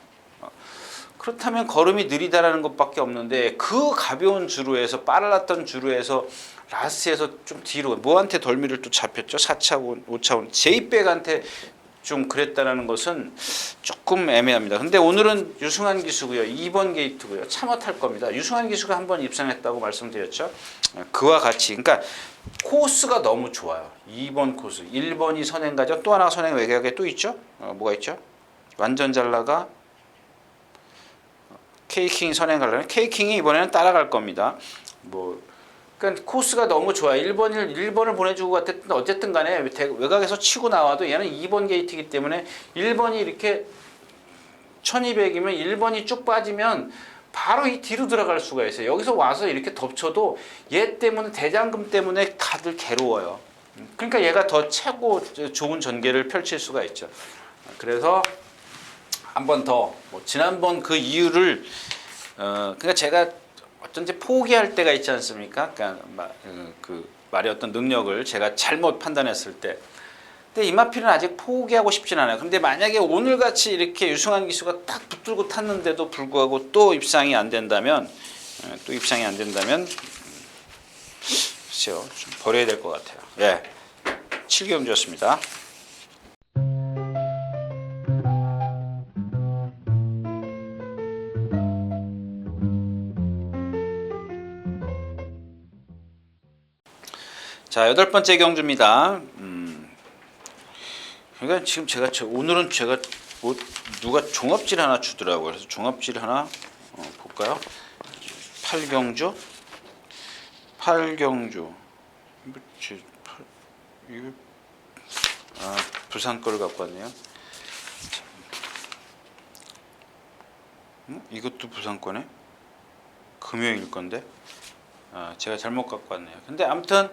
그렇다면 걸음이 느리다라는 것밖에 없는데 그 가벼운 주루에서 빨랐던 주루에서 라스트에서 좀 뒤로 뭐한테 덜미를 또 잡혔죠. 4차원, 5차원 제이백한테 좀 그랬다는 것은 조금 애매합니다. 근데 오늘은 유승환 기수고요. 2번 게이트고요. 참어 탈 겁니다. 유승환 기수가 한번 입상했다고 말씀드렸죠. 그와 같이 그러니까 코스가 너무 좋아요. 2번 코스. 1번이 선행 가죠. 또 하나 선행 외곽에 또 있죠. 뭐가 있죠? 완전 잘 나가. 케이킹이 선행 가려면 케이킹이 이번에는 따라갈 겁니다. 그러니까 코스가 너무 좋아요. 1번을 보내주고 어쨌든 간에 외곽에서 치고 나와도 얘는 2번 게이트이기 때문에 1번이 이렇게 1200이면 1번이 쭉 빠지면 바로 이 뒤로 들어갈 수가 있어요. 여기서 와서 이렇게 덮쳐도 얘 때문에 대장금 때문에 다들 괴로워요. 그러니까 얘가 더 최고 좋은 전개를 펼칠 수가 있죠. 그래서 한 번 더 지난번 그 이유를 그러니까 제가 어쩐지 포기할 때가 있지 않습니까? 그러니까 그 말의 어떤 능력을 제가 잘못 판단했을 때. 근데 이마필은 아직 포기하고 싶진 않아요. 근데 만약에 오늘같이 이렇게 유승환 기수가 딱 붙들고 탔는데도 불구하고 또 입상이 안 된다면 글쎄요, 좀 버려야 될 것 같아요. 예, 7경주였습니다. 자, 8번째 경주입니다. 그러니까 지금 오늘은 누가 종합질 하나 주더라고요. 그래서 종합질 하나 볼까요? 8경주. 부산 거를 갖고 왔네요. 이것도 부산 거네. 금요일 건데. 제가 잘못 갖고 왔네요. 근데 아무튼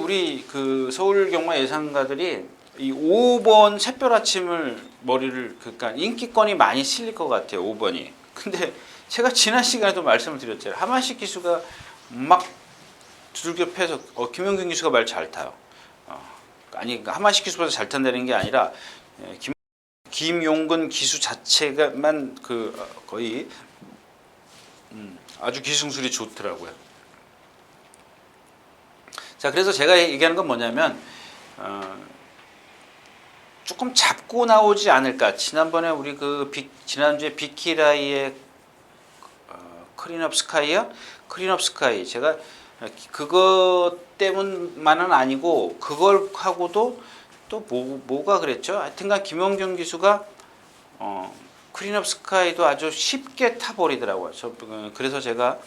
우리 그 서울 경마 예상가들이 이 5번 샛별 아침을 그러니까 인기권이 많이 실릴 것 같아요. 5번이. 근데 제가 지난 시간에도 말씀을 드렸잖아요. 하만식 기수가 막 두들겨 패서 김용균 기수가 말 잘 타요. 하만식 기수보다 잘 탄다는 게 아니라 김용근 기수 자체가만 거의 아주 기승술이 좋더라고요. 자, 그래서 제가 얘기하는 건 뭐냐면 조금 잡고 나오지 않을까. 지난번에 우리 지난주에 비키라이의 크린업 스카이요? 크린업 스카이. 제가 그것 때문만은 아니고 그걸 하고도 또 뭐가 그랬죠? 하여튼간 김용준 기수가 크린업 스카이도 아주 쉽게 타버리더라고요. 그래서 제가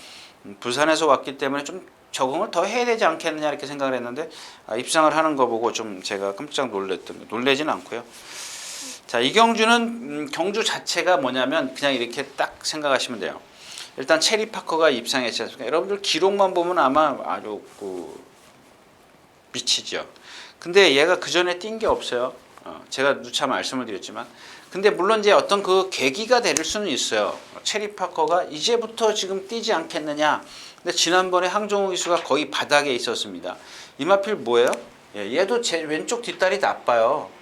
부산에서 왔기 때문에 좀 적응을 더 해야 되지 않겠느냐 이렇게 생각을 했는데 입상을 하는 거 보고 좀 제가 깜짝 놀래진 않고요. 자, 이경주는 경주 자체가 뭐냐면 그냥 이렇게 딱 생각하시면 돼요. 일단 체리 파커가 입상했지 않습니까? 여러분들 기록만 보면 아마 아주 미치죠. 근데 얘가 그 전에 뛴 게 없어요. 제가 누차 말씀을 드렸지만, 근데 물론 이제 어떤 그 계기가 될 수는 있어요. 체리 파커가 이제부터 지금 뛰지 않겠느냐. 근데 지난번에 항종우 기수가 거의 바닥에 있었습니다. 이마필 뭐예요? 얘도 제 왼쪽 뒷다리 나빠요.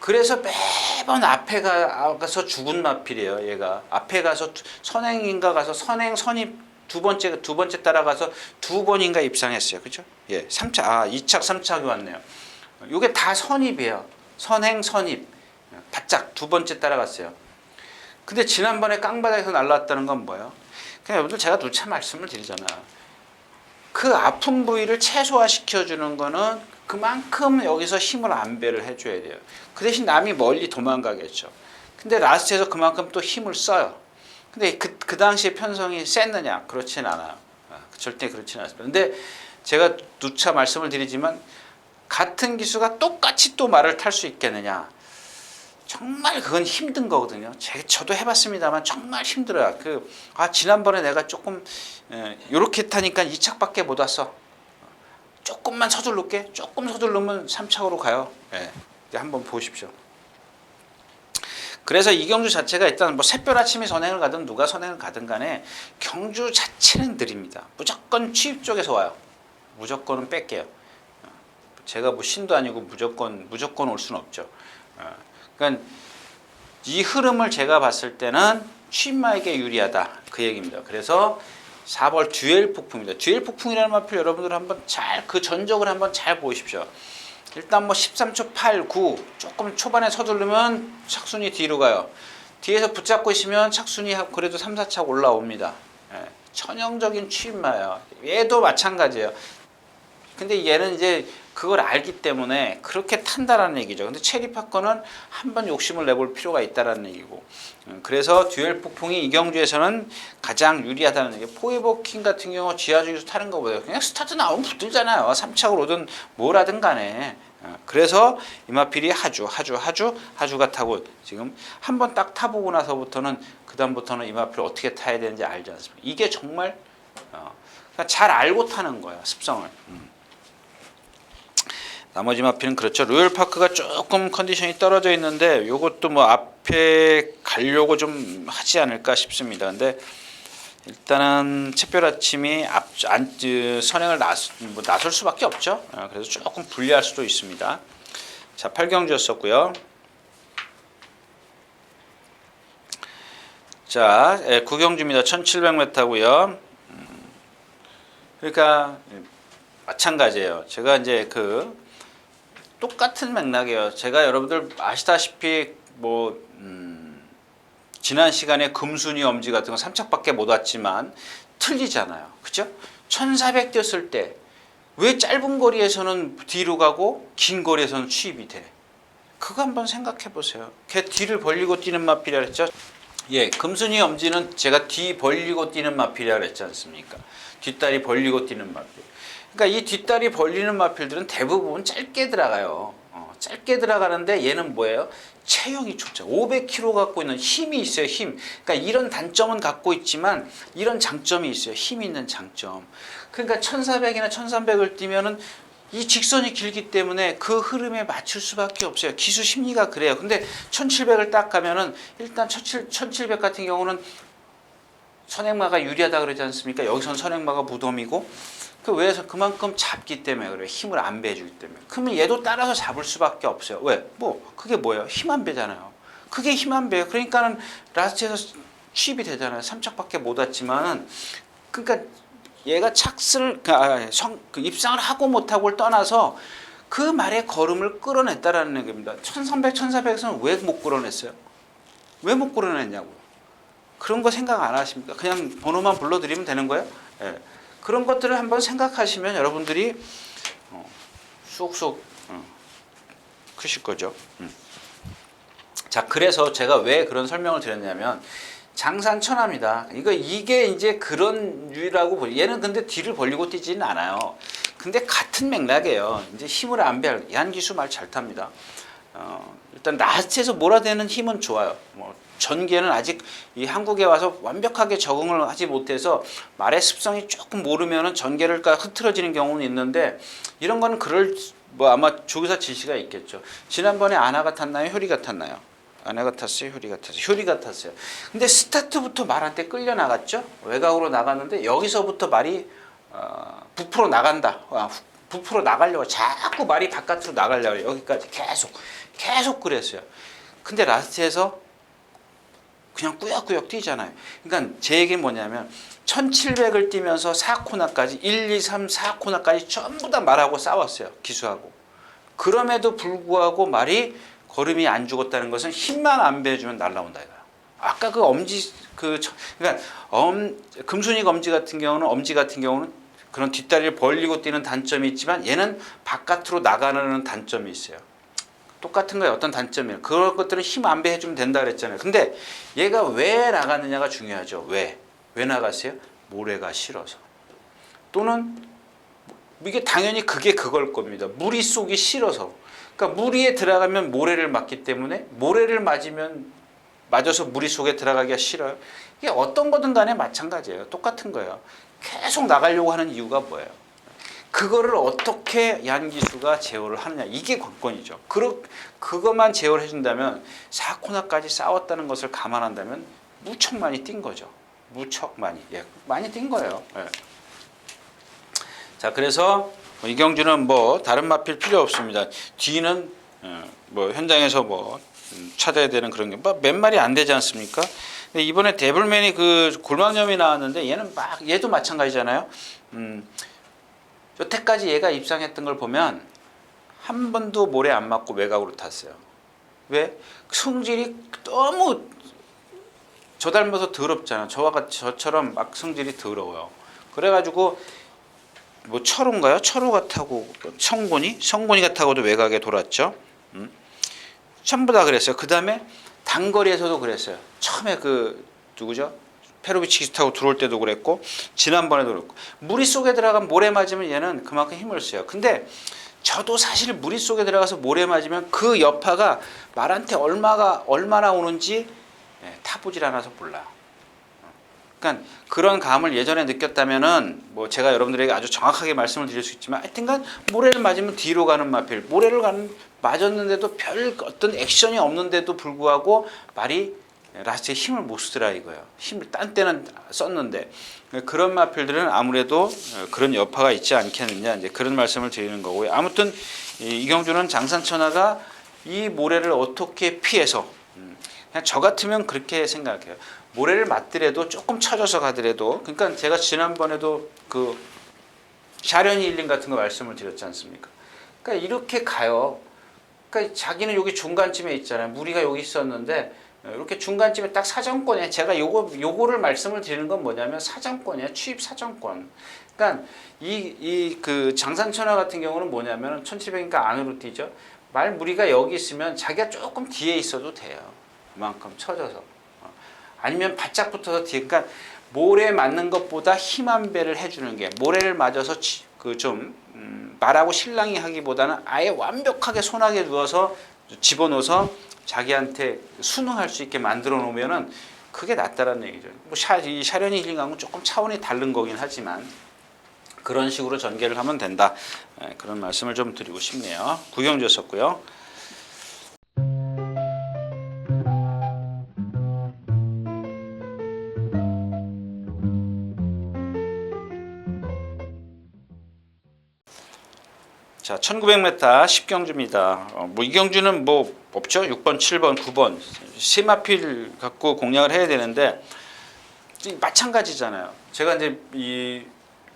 그래서 매번 앞에 가서 죽은 마필이에요. 얘가 앞에 가서 선행인가 가서 선입 두 번째 따라가서 두 번인가 입상했어요. 그죠? 예, 3차 2착 3착이 왔네요. 이게 다 선입이에요. 선입 바짝 두 번째 따라갔어요. 근데 지난번에 깡바닥에서 날라왔다는 건 뭐예요? 그냥 여러분들 제가 누차 말씀을 드리잖아요. 그 아픈 부위를 최소화시켜 주는 거는 그만큼 여기서 힘을 안배를 해줘야 돼요. 그 대신 남이 멀리 도망가겠죠. 근데 라스트에서 그만큼 또 힘을 써요. 근데 그 당시에 편성이 셌느냐? 그렇진 않아요. 절대 그렇진 않습니다. 근데 제가 누차 말씀을 드리지만 같은 기수가 똑같이 또 말을 탈 수 있겠느냐? 정말 그건 힘든 거거든요. 저도 해봤습니다만 정말 힘들어요. 지난번에 내가 조금 이렇게 타니까 2착밖에 못 왔어. 조금만 서두를게. 조금 서두르면 3착으로 가요. 한번 보십시오. 그래서 이경주 자체가 일단 뭐 샛별 아침이 선행을 가든 누가 선행을 가든 간에 경주 자체는 느립니다. 무조건 취입 쪽에서 와요. 무조건은 뺄게요. 제가 뭐 신도 아니고 무조건 올 수는 없죠. 그러니까 이 흐름을 제가 봤을 때는 취입마에게 유리하다 그 얘기입니다. 그래서 4벌 듀엘 폭풍입니다. 듀엘 폭풍이라는 마필 여러분들 한번 그 전적을 한번 잘 보십시오. 일단 뭐 13초 8, 9 조금 초반에 서두르면 착순이 뒤로 가요. 뒤에서 붙잡고 있으면 착순이 그래도 3, 4착 올라옵니다. 천연적인 취입마예요. 얘도 마찬가지예요. 근데 얘는 이제 그걸 알기 때문에 그렇게 탄다라는 얘기죠. 근데 체리 파커는 한번 욕심을 내볼 필요가 있다라는 얘기고. 그래서 듀얼 폭풍이 이경주에서는 가장 유리하다는 얘기. 포에버킹 같은 경우 지하주에서 타는 것보다 그냥 스타트 나오면 붙들잖아요. 3착을 오든 뭘 하든 간에. 그래서 이마필이 하주가 타고 지금 한번 딱 타보고 나서부터는 그다음부터는 이마필 어떻게 타야 되는지 알지 않습니까? 이게 정말 잘 알고 타는 거야, 습성을. 나머지 마필은 그렇죠. 로열파크가 조금 컨디션이 떨어져 있는데 이것도 뭐 앞에 가려고 좀 하지 않을까 싶습니다. 근데 일단은 샛별 아침이 선행을 나설 수밖에 없죠. 그래서 조금 불리할 수도 있습니다. 자, 8경주였었고요. 자, 9경주입니다. 1700m고요. 그러니까 마찬가지예요. 제가 이제 똑같은 맥락이에요. 제가 여러분들 아시다시피 지난 시간에 금순이 엄지 같은 거 3착밖에 못 왔지만 틀리잖아요. 그죠? 1400 뛰었을 때 왜 짧은 거리에서는 뒤로 가고 긴 거리에서는 취입이 돼? 그거 한번 생각해 보세요. 걔 뒤를 벌리고 뛰는 마필이라 그랬죠? 예, 금순이 엄지는 제가 뒤 벌리고 뛰는 마필이라 그랬지 않습니까? 뒷다리 벌리고 뛰는 마필. 그러니까 이 뒷다리 벌리는 마필들은 대부분 짧게 들어가요. 짧게 들어가는데 얘는 뭐예요? 체형이 좋죠. 500kg 갖고 있는 힘이 있어요. 힘. 그러니까 이런 단점은 갖고 있지만 이런 장점이 있어요. 힘 있는 장점. 그러니까 1400이나 1300을 뛰면은 이 직선이 길기 때문에 그 흐름에 맞출 수밖에 없어요. 기수 심리가 그래요. 근데 1700을 딱 가면은 일단 1700 같은 경우는 선행마가 유리하다 그러지 않습니까? 여기선 선행마가 무덤이고 왜서 그만큼 잡기 때문에 그래요. 힘을 안 배주기 때문에. 그러면 얘도 따라서 잡을 수밖에 없어요. 왜? 그게 뭐예요? 힘 안 배잖아요. 그게 힘 안 배요. 그러니까는 라스트에서 취입이 되잖아요. 3착밖에 못 왔지만 그러니까 얘가 입상을 하고 못하고를 떠나서 그 말의 걸음을 끌어냈다라는 얘기입니다. 1300, 1400에서는 왜 못 끌어냈어요? 왜 못 끌어냈냐고요. 그런 거 생각 안 하십니까? 그냥 번호만 불러드리면 되는 거예요? 예. 그런 것들을 한번 생각하시면 여러분들이 쑥쑥 크실 거죠. 자, 그래서 제가 왜 그런 설명을 드렸냐면 장산천하입니다. 이게 이제 그런 유라고 보죠. 얘는 근데 뒤를 벌리고 뛰지는 않아요. 근데 같은 맥락이에요. 이제 힘을 안배할 양기수 말 잘 탑니다. 일단 라스트에서 몰아대는 힘은 좋아요. 뭐 전개는 아직 이 한국에 와서 완벽하게 적응을 하지 못해서 말의 습성이 조금 모르면은 전개를 흐트러지는 경우는 있는데 이런 거는 뭐 아마 조교사 지시가 있겠죠. 지난번에 아나가 탔나요? 효리가 탔나요? 아내가 탔어요? 효리가 탔어요? 효리가 탔어요. 근데 스타트부터 말한테 끌려 나갔죠? 외곽으로 나갔는데 여기서부터 말이 부풀어 나간다. 부풀어 나가려고 자꾸 말이 바깥으로 나가려고 여기까지 계속 그랬어요. 근데 라스트에서 그냥 꾸역꾸역 뛰잖아요. 그러니까 제 얘기는 뭐냐면 1700을 뛰면서 4코너까지 1, 2, 3, 4코너까지 전부 다 말하고 싸웠어요. 기수하고. 그럼에도 불구하고 말이 걸음이 안 죽었다는 것은 힘만 안 배워주면 날라온다 이거야. 아까 그 그러니까 금순이 엄지 같은 경우는 그런 뒷다리를 벌리고 뛰는 단점이 있지만 얘는 바깥으로 나가는 단점이 있어요. 똑같은 거예요. 어떤 단점이에요. 그런 것들은 힘 안 배워주면 된다 그랬잖아요. 근데 얘가 왜 나갔느냐가 중요하죠. 왜 나갔어요? 모래가 싫어서. 또는 이게 당연히 그걸 겁니다. 무리 쏘기 싫어서. 그러니까 무리에 들어가면 모래를 맞기 때문에 모래를 맞아서 무리 속에 들어가기가 싫어요. 이게 어떤 거든 간에 마찬가지예요. 똑같은 거예요. 계속 나가려고 하는 이유가 뭐예요? 그거를 어떻게 양기수가 제어를 하느냐. 이게 관건이죠. 그것만 제어를 해준다면 4코너까지 싸웠다는 것을 감안한다면 무척 많이 뛴 거죠. 무척 많이. 예, 많이 뛴 거예요. 예. 자, 그래서 이경주는 뭐 다른 마필 필요 없습니다. 뒤는 뭐 현장에서 뭐 찾아야 되는 그런 게 몇 마리 안 되지 않습니까? 근데 이번에 데블맨이 그 골막염이 나왔는데 얘도 마찬가지잖아요. 여태까지 얘가 입상했던 걸 보면 한 번도 모래 안 맞고 외곽으로 탔어요. 왜? 성질이 너무 저 닮아서 더럽잖아. 저처럼 막 성질이 더러워요. 그래가지고 뭐 철호인가요? 철호가 타고 성곤이가 타고도 외곽에 돌았죠. 전부 다 그랬어요. 그 다음에 단거리에서도 그랬어요. 처음에 누구죠? 페로비치기 타고 들어올 때도 그랬고 지난번에도 그랬고 무리 속에 들어가면 모래 맞으면 얘는 그만큼 힘을 써요. 근데 저도 사실 무리 속에 들어가서 모래 맞으면 그 여파가 말한테 얼마나 오는지 타보질 않아서 몰라요. 그러니까 그런 감을 예전에 느꼈다면은 뭐 제가 여러분들에게 아주 정확하게 말씀을 드릴 수 있지만 하여튼간 모래를 맞으면 뒤로 가는 마필 맞았는데도 별 어떤 액션이 없는데도 불구하고 말이 라스트에 힘을 못 쓰더라 이거예요. 힘을 딴 때는 썼는데 그런 마필들은 아무래도 그런 여파가 있지 않겠느냐 이제 그런 말씀을 드리는 거고요. 아무튼 이경주는 장산천하가 이 모래를 어떻게 피해서 그냥 저 같으면 그렇게 생각해요. 모래를 맞더라도 조금 쳐져서 가더라도 그러니까 제가 지난번에도 그 샤련이 힐링 같은 거 말씀을 드렸지 않습니까? 그러니까 이렇게 가요. 그러니까 자기는 여기 중간쯤에 있잖아요. 무리가 여기 있었는데 이렇게 중간쯤에 딱 사정권에 제가 요거를 말씀을 드리는 건 뭐냐면 사정권이에요. 취입 사정권. 그러니까 그 장산천하 같은 경우는 뭐냐면 1700이니까 안으로 뛰죠. 말 무리가 여기 있으면 자기가 조금 뒤에 있어도 돼요. 그만큼 쳐져서. 아니면 바짝 붙어서 뒤에 그러니까 모래 맞는 것보다 힘 한 배를 해주는 게 모래를 맞아서 말하고 실랑이 하기보다는 아예 완벽하게 손아귀에 누워서 집어넣어서 자기한테 순응할 수 있게 만들어 놓으면은 그게 낫다라는 얘기죠. 뭐 이 샤련이 힐링하고는 조금 차원이 다른 거긴 하지만 그런 식으로 전개를 하면 된다. 그런 말씀을 좀 드리고 싶네요. 구경주였었고요. 자, 1900m 10경주입니다. 뭐 이경주는 뭐 없죠? 6번, 7번, 9번 세 마필 갖고 공략을 해야 되는데 마찬가지잖아요. 제가 이제 이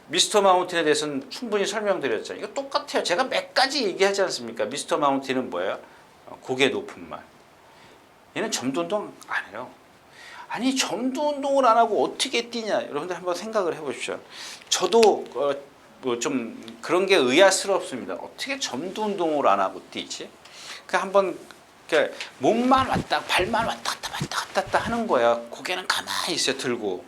미스터 마운틴에 대해서는 충분히 설명드렸잖아요. 이거 똑같아요. 제가 몇 가지 얘기하지 않습니까? 미스터 마운틴은 뭐예요? 고개 높은 말. 얘는 점도 운동 안 해요. 아니 점도 운동을 안 하고 어떻게 뛰냐? 여러분들 한번 생각을 해보십시오. 저도 뭐 좀 그런 게 의아스럽습니다. 어떻게 점도 운동을 안 하고 뛰지? 그 한번 몸만 왔다 발만 왔다 갔다 하는 거야. 고개는 가만히 있어 들고.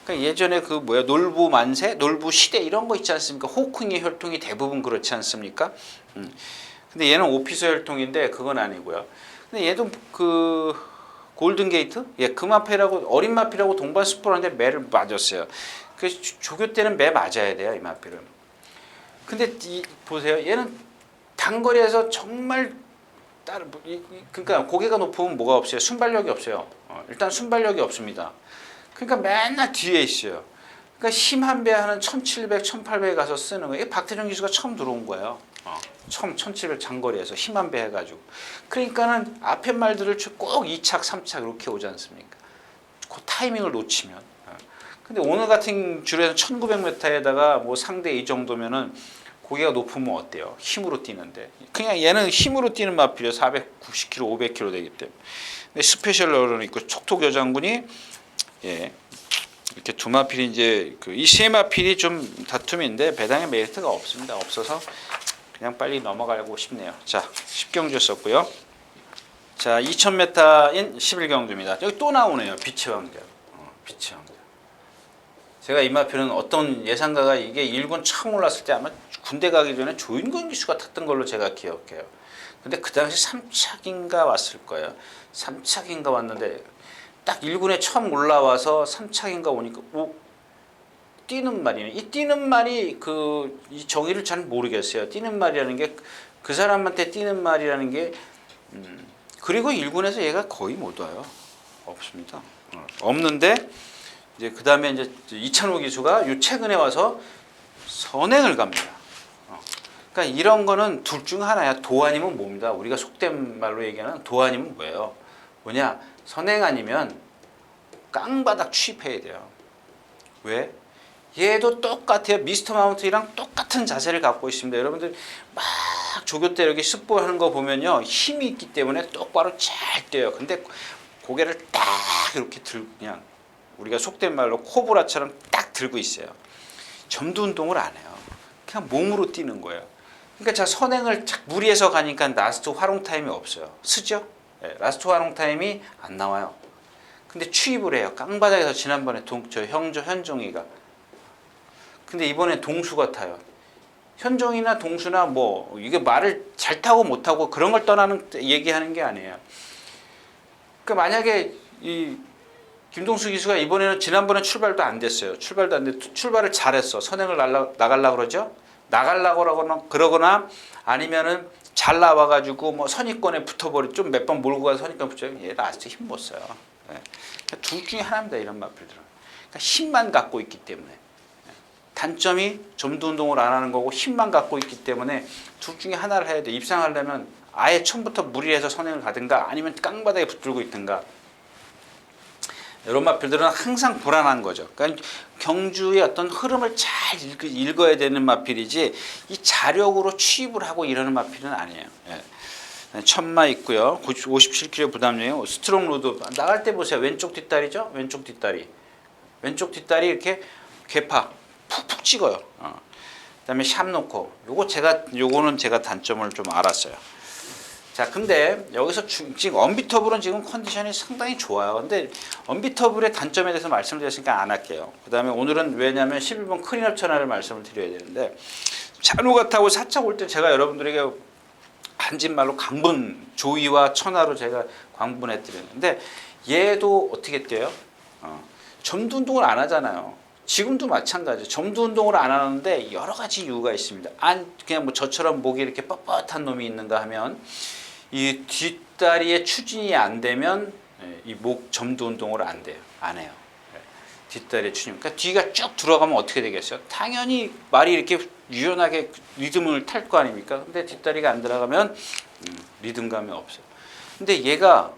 그러니까 예전에 그 뭐야 놀부 만세, 놀부 시대 이런 거 있지 않습니까? 호크의 혈통이 대부분 그렇지 않습니까? 근데 얘는 오피서 혈통인데 그건 아니고요. 근데 얘도 그 골든 게이트, 그 마피라고 어린 마피라고 동반 스포라는데 매를 맞았어요. 그 조교 때는 매 맞아야 돼요 이 마피는. 근데 보세요, 얘는 단거리에서 정말 그러니까 고개가 높으면 뭐가 없어요? 순발력이 없어요. 일단 순발력이 없습니다. 그러니까 맨날 뒤에 있어요. 그러니까 힘 한 배 하는 1700, 1800에 가서 쓰는 거예요. 박태종 기수가 처음 들어온 거예요. 처음 1700 장거리에서 힘 한 배 해가지고. 그러니까는 앞에 말들을 꼭 2착, 3착 이렇게 오지 않습니까? 그 타이밍을 놓치면. 근데 오늘 같은 줄에서 1900m에다가 뭐 상대 이 정도면은 고개가 높으면 어때요? 힘으로 뛰는데. 그냥 얘는 힘으로 뛰는 마필이에요. 490km, 500km 되기 때문에. 근데 스페셜 러너는 있고 촉톡여 장군이 이렇게 두 마필이 이제 이 세 마필이 좀 다툼인데 배당의 메리트가 없습니다. 없어서 그냥 빨리 넘어가고 싶네요. 자, 10경주였었고요. 자, 2000m인 11경주입니다. 여기 또 나오네요. 빛의 왕자. 빛의 왕자. 제가 이 마필은 어떤 예상가가 이게 1군 처음 올랐을 때 아마 군대 가기 전에 조인권 기수가 탔던 걸로 제가 기억해요. 근데 그 당시 3착인가 왔을 거예요. 3착인가 왔는데 딱 1군에 처음 올라와서 3착인가 오니까 뛰는 말이네. 이 뛰는 말이 이 정의를 잘 모르겠어요. 뛰는 말이라는 게 그 사람한테 뛰는 말이라는 게 그리고 1군에서 얘가 거의 못 와요. 없습니다. 없는데 이제 그 다음에 이제 이찬호 기수가 최근에 와서 선행을 갑니다. 그러니까 이런 거는 둘 중 하나야. 도 아니면 뭡니다. 우리가 속된 말로 얘기하는 도 아니면 뭐예요? 뭐냐? 선행 아니면 깡바닥 취입해야 돼요. 왜? 얘도 똑같아요. 미스터 마운트이랑 똑같은 자세를 갖고 있습니다. 여러분들 막 조교 때 이렇게 스포하는 거 보면요. 힘이 있기 때문에 똑바로 잘 뛰어요. 근데 고개를 딱 이렇게 들고 그냥 우리가 속된 말로 코브라처럼 딱 들고 있어요. 점도 운동을 안 해요. 그냥 몸으로 뛰는 거예요. 그러니까 자 선행을 무리해서 가니까 라스트 활용 타임이 없어요. 쓰죠? 라스트 활용 타임이 안 나와요. 근데 취입을 해요. 깡바닥에서 지난번에 현종이가. 근데 이번에 동수가 타요. 현종이나 동수나 뭐 이게 말을 잘 타고 못 타고 그런 걸 떠나는 얘기하는 게 아니에요. 그러니까 만약에 이 김동수 기수가 이번에는 지난번에 출발도 안 됐어요. 출발도 안 됐. 출발을 잘했어. 선행을 나가려고 그러죠. 나가려고 그러거나 아니면은 잘 나와가지고 뭐 선입권에 붙어버리 좀 몇 번 몰고 가서 선입권 붙여요. 얘 라스트 힘 못 써요. 둘 중에 하나입니다. 이런 마필들은. 그러니까 힘만 갖고 있기 때문에. 단점이 점도 운동을 안 하는 거고 힘만 갖고 있기 때문에 둘 중에 하나를 해야 돼. 입상하려면 아예 처음부터 무리해서 선행을 가든가 아니면 깡바닥에 붙들고 있든가. 이런 마필들은 항상 불안한 거죠. 그러니까 경주의 어떤 흐름을 잘 읽어야 되는 마필이지 이 자력으로 취입을 하고 이러는 마필은 아니에요. 천마 있고요. 57kg 부담력이요. 스트롱 로드 나갈 때 보세요. 왼쪽 뒷다리죠. 왼쪽 뒷다리. 왼쪽 뒷다리 이렇게 개파 푹푹 찍어요. 그다음에 샵 놓고 요거는 제가 단점을 좀 알았어요. 자, 근데 여기서 지금 언비터블은 지금 컨디션이 상당히 좋아요. 근데 언비터블의 단점에 대해서 말씀을 드렸으니까 안 할게요. 그 다음에 오늘은 왜냐하면 11번 클린업 천하를 말씀을 드려야 되는데 찬호가 타고 사차 올 때 제가 여러분들에게 한진말로 강분, 조이와 천하로 제가 광분해 드렸는데 얘도 어떻게 뛰어요? 점도 운동을 안 하잖아요. 지금도 마찬가지예요. 점도 운동을 안 하는데 여러 가지 이유가 있습니다. 그냥 뭐 저처럼 목이 이렇게 뻣뻣한 놈이 있는가 하면 이 뒷다리에 추진이 안 되면 이 목 점도 운동을 안 해요. 뒷다리에 추진. 그러니까 뒤가 쭉 들어가면 어떻게 되겠어요? 당연히 말이 이렇게 유연하게 리듬을 탈 거 아닙니까? 근데 뒷다리가 안 들어가면 리듬감이 없어요. 근데 얘가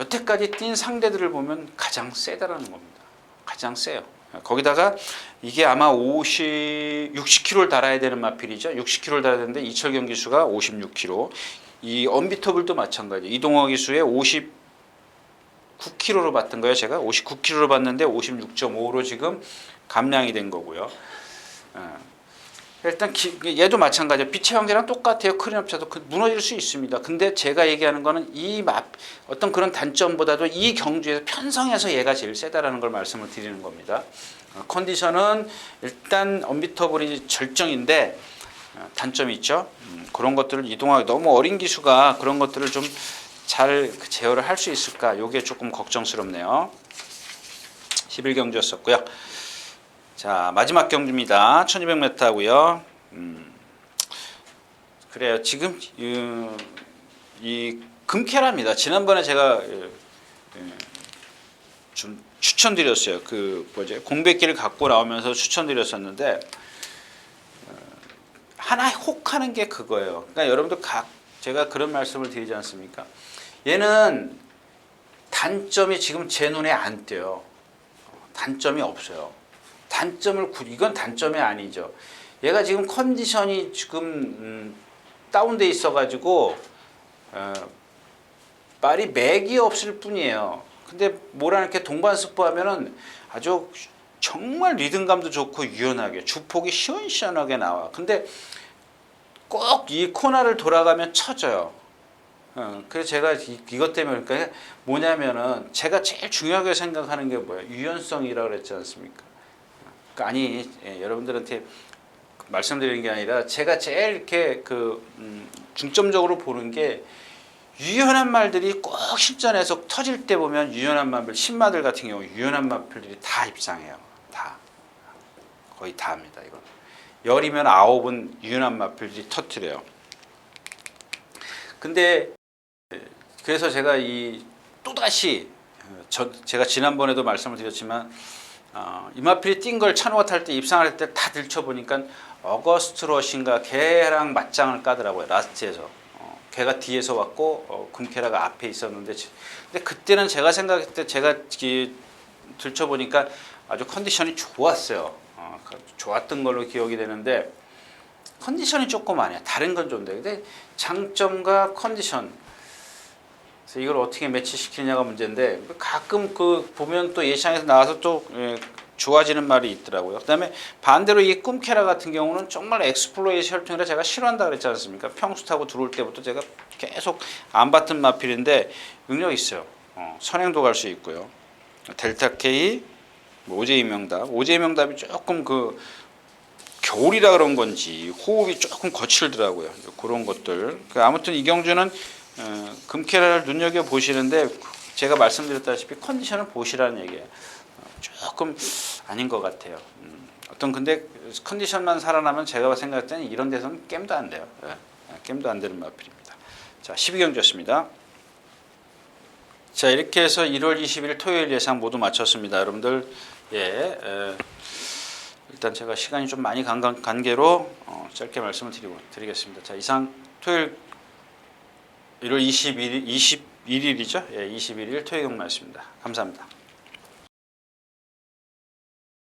여태까지 뛴 상대들을 보면 가장 세다라는 겁니다. 가장 세요. 거기다가 이게 아마 60kg를 달아야 되는 마필이죠. 60kg를 달아야 되는데 이철경 기수가 56kg. 이 언비터블도 마찬가지. 이동호 기수의 59kg로 봤던 거예요. 제가 59kg로 봤는데 56.5로 지금 감량이 된 거고요. 일단 얘도 마찬가지예요. 빛의 형태랑 똑같아요. 크린 합차도 무너질 수 있습니다. 근데 제가 얘기하는 거는 어떤 그런 단점보다도 이 경주에서 편성에서 얘가 제일 세다라는 걸 말씀을 드리는 겁니다. 컨디션은 일단 언비터블이 절정인데 단점이 있죠. 그런 것들을 이동하기 너무 어린 기수가 그런 것들을 좀 잘 제어를 할 수 있을까? 이게 조금 걱정스럽네요. 11경주였었고요. 자, 마지막 경주입니다. 1200m고요. 그래요. 지금 이 금캐랍니다. 지난번에 제가 좀 추천드렸어요. 공백기를 갖고 나오면서 추천드렸었는데 하나 혹하는 게 그거예요. 그러니까 여러분들 제가 그런 말씀을 드리지 않습니까? 얘는 단점이 지금 제 눈에 안 띄어요. 단점이 없어요. 이건 단점이 아니죠. 얘가 지금 컨디션이 지금 다운돼 있어가지고 말이 맥이 없을 뿐이에요. 근데 뭐라 이렇게 동반습부하면은 아주 정말 리듬감도 좋고 유연하게 주폭이 시원시원하게 나와. 근데 꼭 이 코너를 돌아가면 쳐져요. 그래서 제가 이것 때문에 그러니까 뭐냐면은 제가 제일 중요하게 생각하는 게 뭐예요? 유연성이라고 그랬지 않습니까? 아니 여러분들한테 말씀드리는 게 아니라 제가 제일 이렇게 중점적으로 보는 게 유연한 말들이 꼭 실전에서 터질 때 보면 유연한 말들 신마들 같은 경우 유연한 말들이 다 입상해요. 다 거의 다 합니다. 이건 열이면 9은 유연한 말들이 터뜨려요. 근데 그래서 제가 또다시 제가 지난번에도 말씀을 드렸지만 이마필이 뛴 걸 차노가 탈 때 입상할 때 다 들춰보니까 어거스트 러시인가 걔랑 맞짱을 까더라고요. 라스트에서 걔가 뒤에서 왔고 금케라가 앞에 있었는데 근데 그때는 제가 생각했을 때 제가 들춰보니까 아주 컨디션이 좋았어요. 좋았던 걸로 기억이 되는데 컨디션이 조금 아니야. 다른 건 좀 돼. 근데 장점과 컨디션 그래서 이걸 어떻게 매치시키냐가 문제인데 가끔 보면 또 예시장에서 나와서 또 좋아지는 말이 있더라고요. 그다음에 반대로 이 꿈케라 같은 경우는 정말 엑스플로이트 혈통이라 제가 싫어한다 그랬지 않습니까? 평수 타고 들어올 때부터 제가 계속 안 봤던 마필인데 능력 있어요. 선행도 갈 수 있고요. 델타 K, 오제이 명답이 조금 겨울이라 그런 건지 호흡이 조금 거칠더라고요. 그런 것들. 아무튼 이 경주는 금캐라를 눈여겨 보시는데 제가 말씀드렸다시피 컨디션을 보시라는 얘기예요. 조금 아닌 것 같아요. 근데 컨디션만 살아나면 제가 생각할 때는 이런 데서는 게임도 안 돼요. 게임도 안 되는 마필입니다. 자, 12경주였습니다. 자, 이렇게 해서 1월 20일 토요일 예상 모두 마쳤습니다. 여러분들 일단 제가 시간이 좀 많이 간 관계로 짧게 말씀을 드리겠습니다. 자, 이상 토요일 1월 21일이죠? 21일 토요일 경주였습니다. 감사합니다.